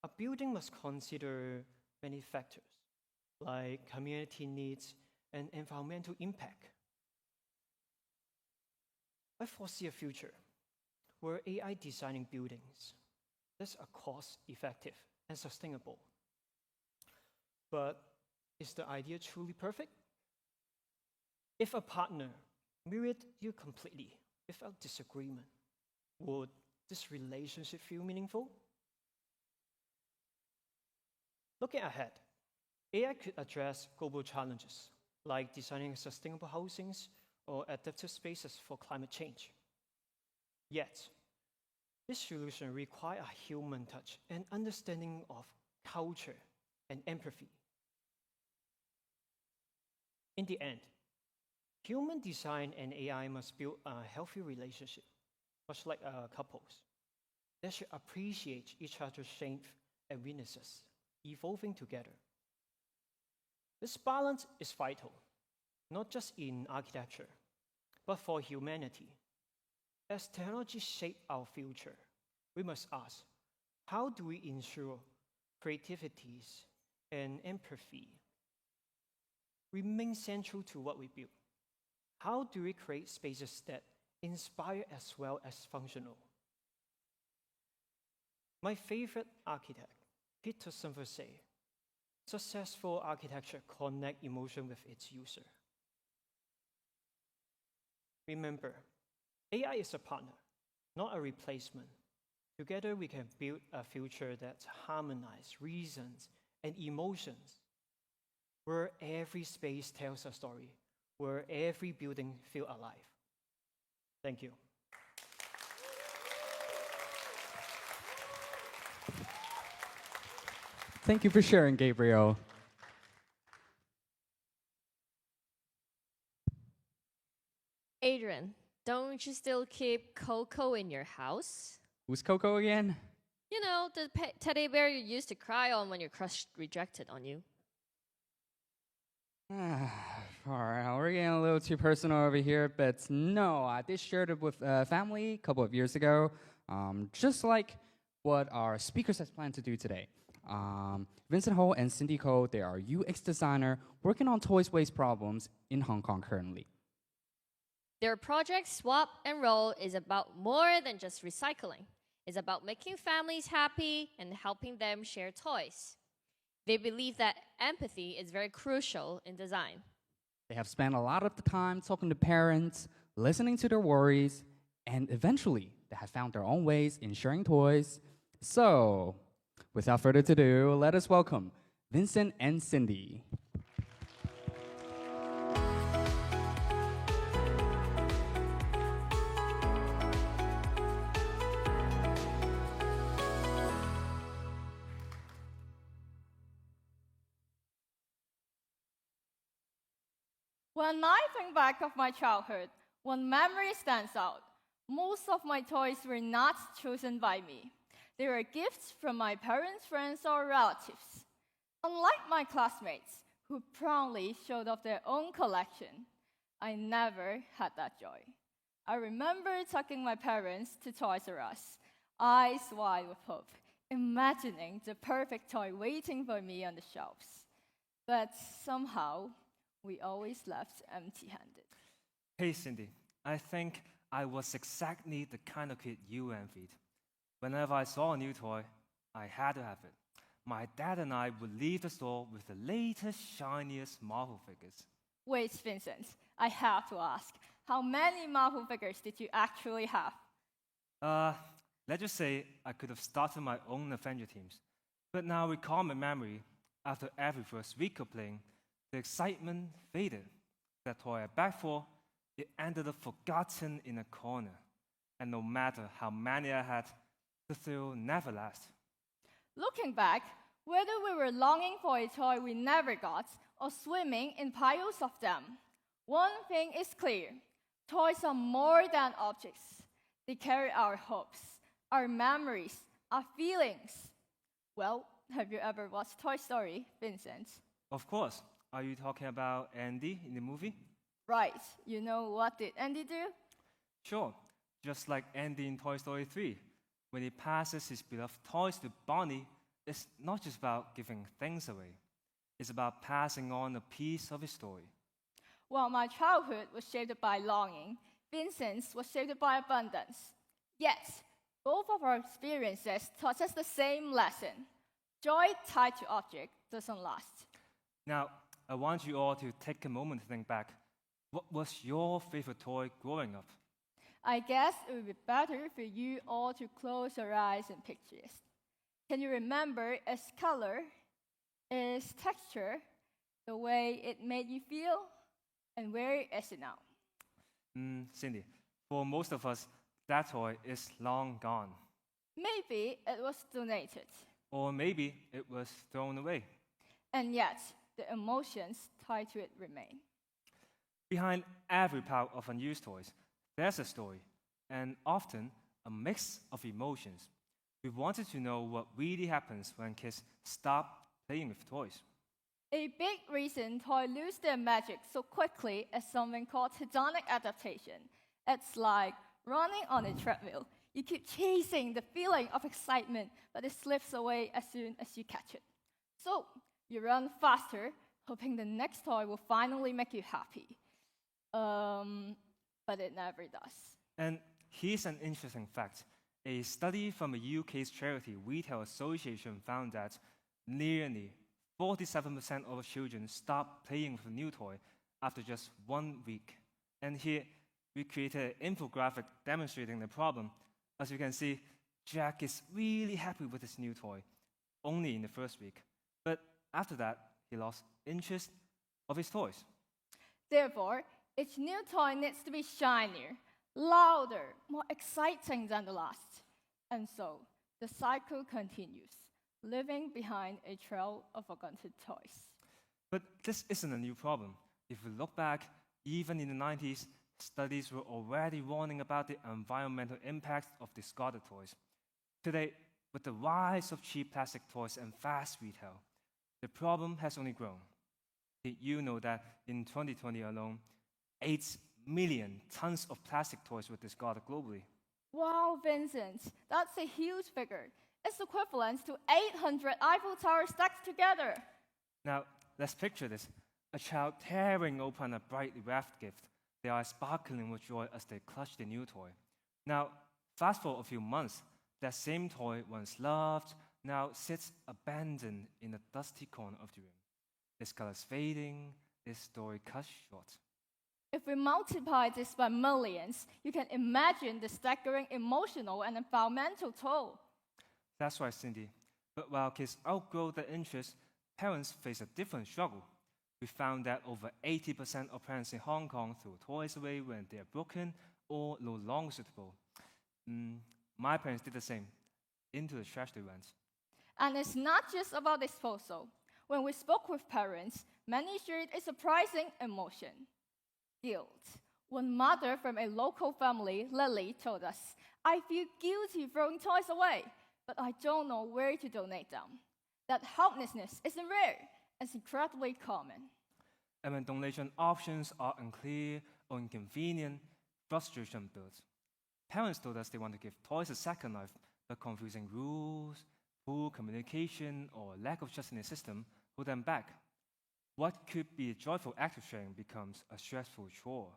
a building must consider many factors, like community needs and environmental impact. I foresee a future where AI designing buildings is cost-effective and sustainable. But is the idea truly perfect? If a partner mirrored you completely without disagreement, would this relationship feel meaningful? Looking ahead, AI could address global challenges like designing sustainable housings or adaptive spaces for climate change. Yet, this solution requires a human touch and understanding of culture and empathy. In the end, human design and AI must build a healthy relationship, much like couples. They should appreciate each other's strengths and weaknesses, evolving together. This balance is vital, not just in architecture, but for humanity. As technology shapes our future, we must ask, how do we ensure creativity and empathy remain central to what we build? How do we create spaces that inspire as well as functional? My favorite architect, Peter Sumner, said, successful architecture connects emotion with its user. Remember, AI is a partner, not a replacement. Together, we can build a future that harmonizes reasons and emotions, where every space tells a story, where every building feels alive. Thank you. Thank you for sharing, Gabriel. Adrian, don't you still keep Coco in your house? Who's Coco again? You know, the teddy bear you used to cry on when your crush rejected on you. All right, we're getting a little too personal over here, but no, I did share it with family a couple of years ago, just like what our speakers has planned to do today. Vincent Ho and Cindy Ko, they are UX designer working on toys waste problems in Hong Kong currently. Their project, Swap and Roll, is about more than just recycling. It's about making families happy and helping them share toys. They believe that empathy is very crucial in design. They have spent a lot of the time talking to parents, listening to their worries, and eventually they have found their own ways in sharing toys. So, without further ado, let us welcome Vincent and Cindy. When I think back of my childhood, one memory stands out. Most of my toys were not chosen by me. They were gifts from my parents, friends, or relatives. Unlike my classmates, who proudly showed off their own collection, I never had that joy. I remember taking my parents to Toys R Us, eyes wide with hope, imagining the perfect toy waiting for me on the shelves. But somehow, we always left empty-handed. Hey, Cindy, I think I was exactly the kind of kid you envied. Whenever I saw a new toy, I had to have it. My dad and I would leave the store with the latest, shiniest Marvel figures. Wait, Vincent, I have to ask, how many Marvel figures did you actually have? Let's just say I could have started my own Avenger teams. But now recall my memory, after every first week of playing, the excitement faded. That toy I begged for, it ended up forgotten in a corner. And no matter how many I had, the thrill never lasts. Looking back, whether we were longing for a toy we never got or swimming in piles of them, one thing is clear. Toys are more than objects. They carry our hopes, our memories, our feelings. Well, have you ever watched Toy Story, Vincent? Of course. Are you talking about Andy in the movie? Right. You know what did Andy do? Sure. Just like Andy in Toy Story 3. When he passes his beloved toys to Bonnie, it's not just about giving things away. It's about passing on a piece of his story. Well, my childhood was shaped by longing. Vincent's was shaped by abundance. Yet, both of our experiences taught us the same lesson. Joy tied to object doesn't last. Now, I want you all to take a moment to think back. What was your favorite toy growing up? I guess it would be better for you all to close your eyes and picture this. Can you remember its color, its texture, the way it made you feel, and where is it now? Cindy, for most of us, that toy is long gone. Maybe it was donated. Or maybe it was thrown away. And yet, the emotions tied to it remain. Behind every pile of unused toys, there's a story, and often a mix of emotions. We wanted to know what really happens when kids stop playing with toys. A big reason toys lose their magic so quickly is something called hedonic adaptation. It's like running on a treadmill. You keep chasing the feeling of excitement, but it slips away as soon as you catch it. So you run faster, hoping the next toy will finally make you happy. But it never does. And here's an interesting fact. A study from a UK's charity Retail Association found that nearly 47% of children stop playing with a new toy after just 1 week. And here we created an infographic demonstrating the problem. As you can see, Jack is really happy with his new toy, only in the first week. But after that, he lost interest of his toys. Therefore, each new toy needs to be shinier, louder, more exciting than the last. And so, the cycle continues, leaving behind a trail of forgotten toys. But this isn't a new problem. If we look back, even in the 90s, studies were already warning about the environmental impacts of discarded toys. Today, with the rise of cheap plastic toys and fast retail, the problem has only grown. Did you know that in 2020 alone, 8 million tons of plastic toys were discarded globally? Wow, Vincent, that's a huge figure. It's equivalent to 800 Eiffel Towers stacked together. Now, let's picture this. A child tearing open a brightly wrapped gift. They are sparkling with joy as they clutch the new toy. Now, fast forward a few months, that same toy, once loved, now sits abandoned in a dusty corner of the room. Its colors fading, its story cut short. If we multiply this by millions, you can imagine the staggering emotional and environmental toll. That's right, Cindy. But while kids outgrow their interest, parents face a different struggle. We found that over 80% of parents in Hong Kong throw toys away when they are broken or no longer suitable. My parents did the same. Into the trash they went. And it's not just about disposal. When we spoke with parents, many shared a surprising emotion: guilt. One mother from a local family, Lily, told us, "I feel guilty throwing toys away, but I don't know where to donate them." That helplessness isn't rare, it's incredibly common. And when donation options are unclear or inconvenient, frustration builds. Parents told us they want to give toys a second life, but confusing rules, poor communication, or lack of trust in the system hold them back. What could be a joyful act of sharing becomes a stressful chore.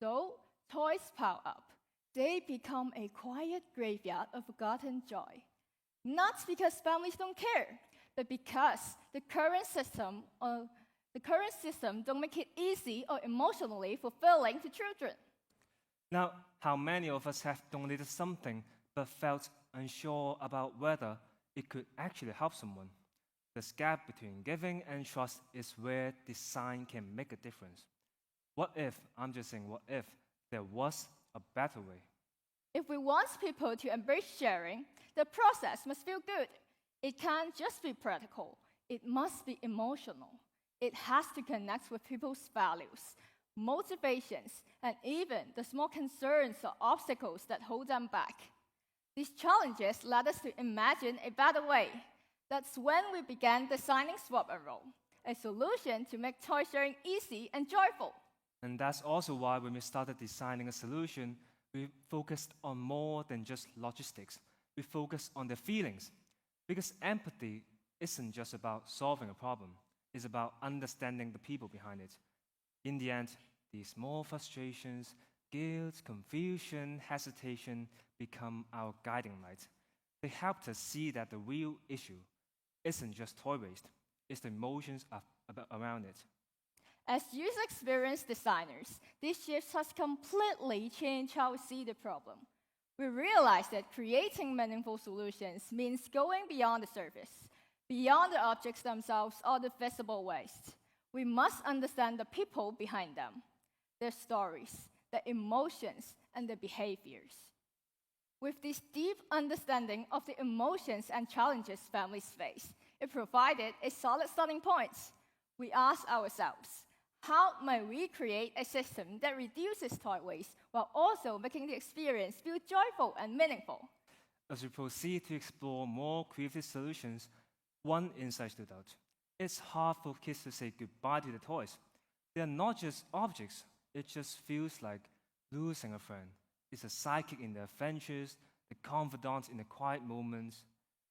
So, toys pile up. They become a quiet graveyard of forgotten joy. Not because families don't care, but because the current system don't make it easy or emotionally fulfilling to children. Now, how many of us have donated something but felt unsure about whether it could actually help someone? This gap between giving and trust is where design can make a difference. What if, I'm just saying, what if there was a better way? If we want people to embrace sharing, the process must feel good. It can't just be practical. It must be emotional. It has to connect with people's values, motivations, and even the small concerns or obstacles that hold them back. These challenges led us to imagine a better way. That's when we began designing Swap and Roll, a solution to make toy sharing easy and joyful. And that's also why when we started designing a solution, we focused on more than just logistics. We focused on the feelings. Because empathy isn't just about solving a problem. It's about understanding the people behind it. In the end, these small frustrations, guilt, confusion, hesitation become our guiding light. They helped us see that the real issue isn't just toy waste, it's the emotions around it. As user experience designers, this shift has completely changed how we see the problem. We realize that creating meaningful solutions means going beyond the surface, beyond the objects themselves or the visible waste. We must understand the people behind them, their stories, their emotions, and their behaviors. With this deep understanding of the emotions and challenges families face, it provided a solid starting point. We asked ourselves, how might we create a system that reduces toy waste while also making the experience feel joyful and meaningful? As we proceed to explore more creative solutions, one insight stood out. It's hard for kids to say goodbye to the toys. They're not just objects, it just feels like losing a friend. It's a sidekick in the adventures, the confidant in the quiet moments.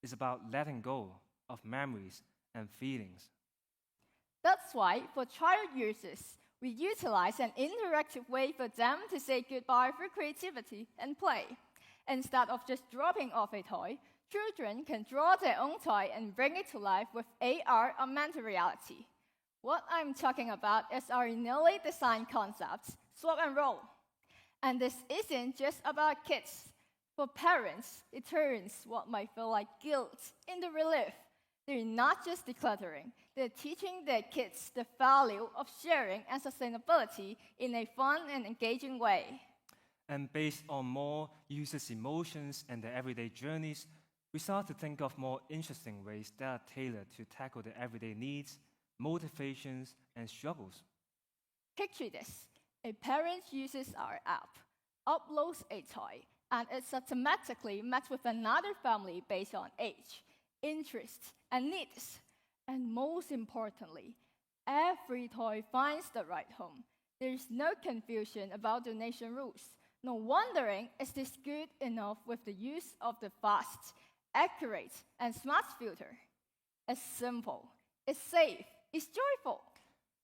It's about letting go of memories and feelings. That's why, for child users, we utilize an interactive way for them to say goodbye through creativity and play. Instead of just dropping off a toy, children can draw their own toy and bring it to life with AR augmented reality. What I'm talking about is our newly designed concept, swap and roll. And this isn't just about kids. For parents, it turns what might feel like guilt into relief. They're not just decluttering, they're teaching their kids the value of sharing and sustainability in a fun and engaging way. And based on more users' emotions and their everyday journeys, we start to think of more interesting ways that are tailored to tackle their everyday needs, motivations, and struggles. Picture this. A parent uses our app, uploads a toy, and it's automatically matched with another family based on age, interests, and needs. And most importantly, every toy finds the right home. There's no confusion about donation rules. No wondering, is this good enough with the use of the fast, accurate, and smart filter? It's simple, it's safe, it's joyful.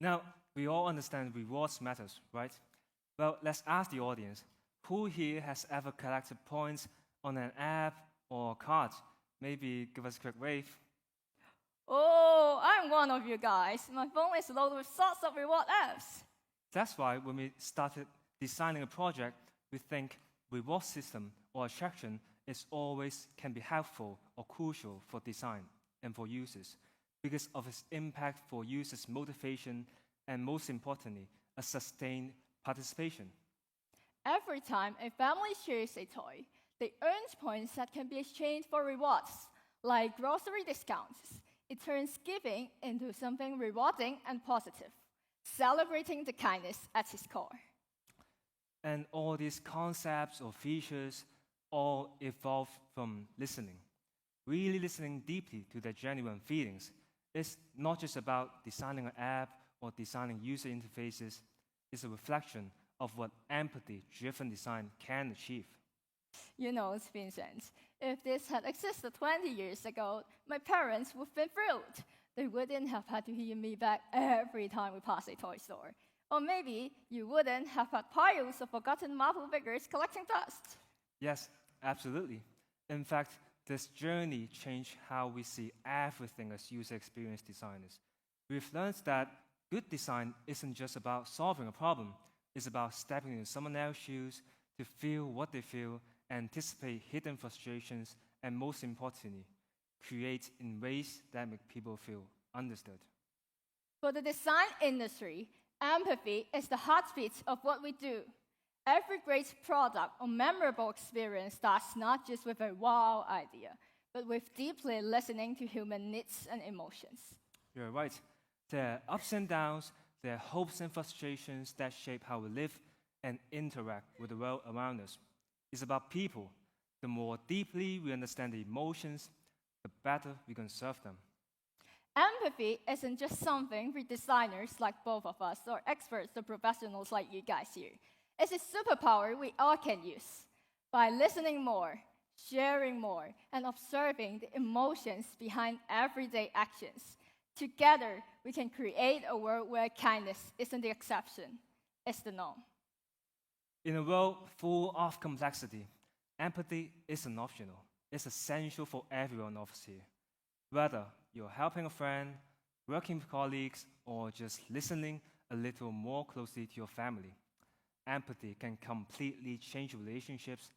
Now, we all understand rewards matters, right? Well, let's ask the audience, who here has ever collected points on an app or card? Maybe give us a quick wave. Oh, I'm one of you guys. My phone is loaded with sorts of reward apps. That's why when we started designing a project, we think reward system or attraction is always can be helpful or crucial for design and for users because of its impact for users' motivation and most importantly, a sustained participation. Every time a family shares a toy, they earn points that can be exchanged for rewards, like grocery discounts. It turns giving into something rewarding and positive, celebrating the kindness at its core. And all these concepts or features all evolve from listening, really listening deeply to their genuine feelings. It's not just about designing an app or designing user interfaces, it's a reflection of what empathy-driven design can achieve. You know, Vincent, if this had existed 20 years ago, my parents would have been thrilled. They wouldn't have had to hear me back every time we pass a toy store. Or maybe you wouldn't have had piles of forgotten marble figures collecting dust. Yes, absolutely. In fact, this journey changed how we see everything as user experience designers. We've learned that good design isn't just about solving a problem. It's about stepping into someone else's shoes to feel what they feel, anticipate hidden frustrations, and most importantly, create in ways that make people feel understood. For the design industry, empathy is the heartbeat of what we do. Every great product or memorable experience starts not just with a wow idea, but with deeply listening to human needs and emotions. You're right. There are ups and downs, there are hopes and frustrations that shape how we live and interact with the world around us. It's about people. The more deeply we understand the emotions, the better we can serve them. Empathy isn't just something for designers like both of us or experts or professionals like you guys here. It's a superpower we all can use. By listening more, sharing more, and observing the emotions behind everyday actions, together we can create a world where kindness isn't the exception, it's the norm. In a world full of complexity, empathy isn't optional. It's essential for every one of us here. Whether you're helping a friend, working with colleagues, or just listening a little more closely to your family. Empathy can completely change relationships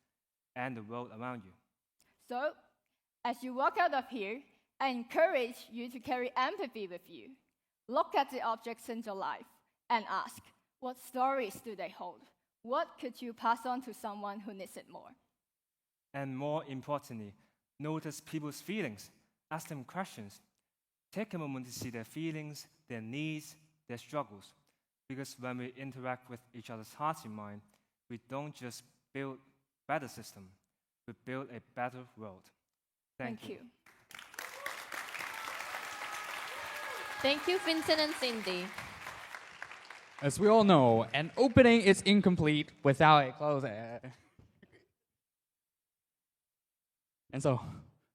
and the world around you. So, as you walk out of here, I encourage you to carry empathy with you. Look at the objects in your life and ask, what stories do they hold? What could you pass on to someone who needs it more? And more importantly, notice people's feelings. Ask them questions. Take a moment to see their feelings, their needs, their struggles. Because when we interact with each other's hearts and mind, we don't just build a better system, we build a better world. Thank you. Thank you, Vincent and Cindy. As we all know, an opening is incomplete without a closing. And so,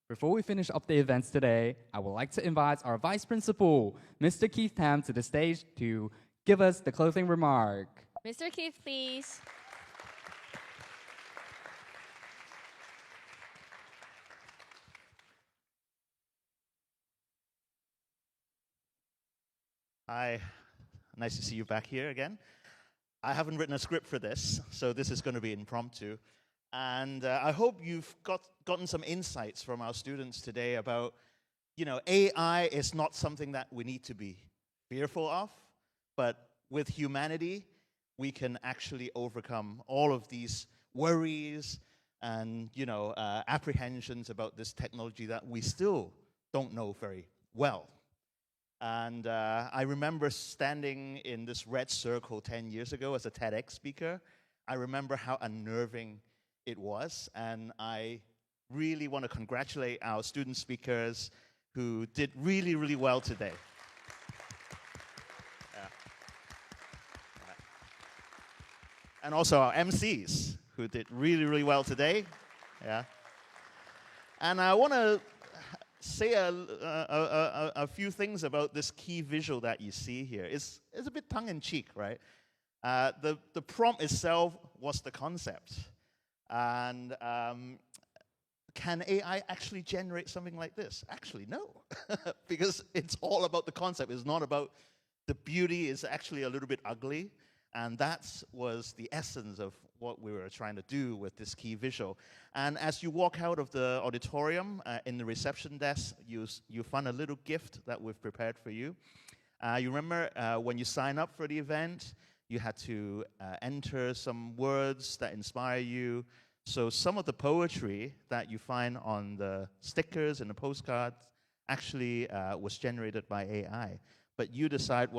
before we finish up the events today, I would like to invite our Vice Principal, Mr. Keith Tam, to the stage to give us the closing remark. Mr. Keith, please. Hi, nice to see you back here again. I haven't written a script for this, so this is going to be impromptu. And I hope you've gotten some insights from our students today about, AI is not something that we need to be fearful of, but with humanity, we can actually overcome all of these worries and, apprehensions about this technology that we still don't know very well. And I remember standing in this red circle 10 years ago as a TEDx speaker. I remember how unnerving it was, and I really want to congratulate our student speakers who did really, really well today. And also our MCs who did really, really well today. Yeah. And I want to say a few things about this key visual that you see here. It's a bit tongue-in-cheek, right? The prompt itself was the concept. And can AI actually generate something like this? Actually, no. Because it's all about the concept. It's not about the beauty. It's actually a little bit ugly. And that was the essence of what we were trying to do with this key visual. And as you walk out of the auditorium, in the reception desk, you find a little gift that we've prepared for you. You remember when you sign up for the event, you had to enter some words that inspire you. So some of the poetry that you find on the stickers and the postcards actually was generated by AI. But you decide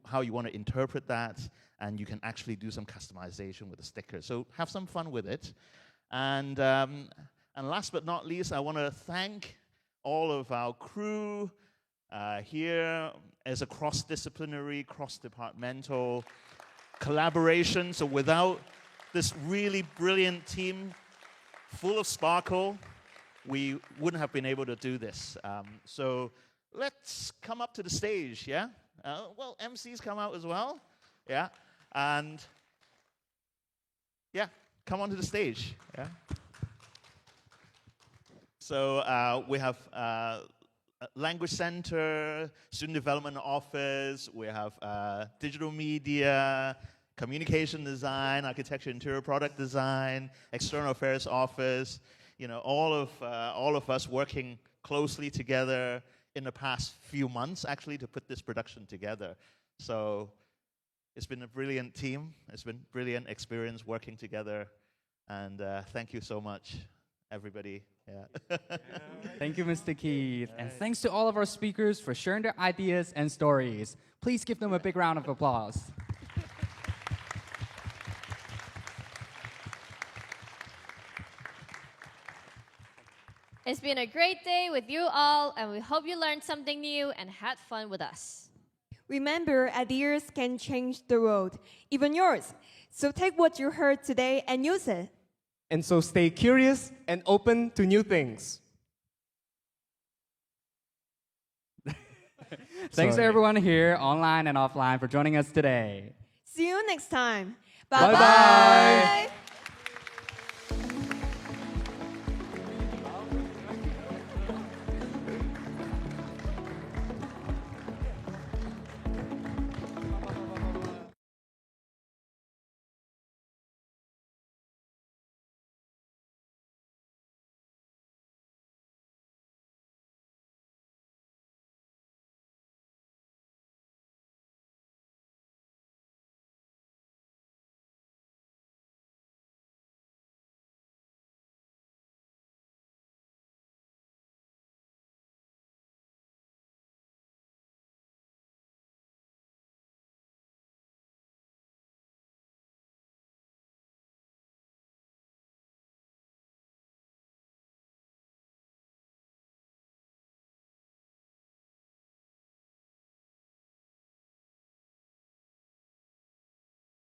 how you want to interpret that, and you can actually do some customization with the sticker. So have some fun with it. And last but not least, I want to thank all of our crew here as a cross-disciplinary, cross-departmental collaboration. So without this really brilliant team full of sparkle, we wouldn't have been able to do this. So let's come up to the stage, yeah? Well, MCs come out as well, yeah? And, yeah, come onto the stage, yeah? So we have Language Center, Student Development Office, we have Digital Media, Communication Design, Architecture, Interior Product Design, External Affairs Office, all of us working closely together in the past few months, actually, to put this production together. So it's been a brilliant team. It's been a brilliant experience working together. And thank you so much, everybody. Yeah. Thank you, Mr. Keith. And thanks to all of our speakers for sharing their ideas and stories. Please give them a big round of applause. It's been a great day with you all, and we hope you learned something new and had fun with us. Remember, ideas can change the world, even yours. So take what you heard today and use it. And so stay curious and open to new things. Thanks to everyone here, online and offline, for joining us today. See you next time. Bye-bye. Bye-bye.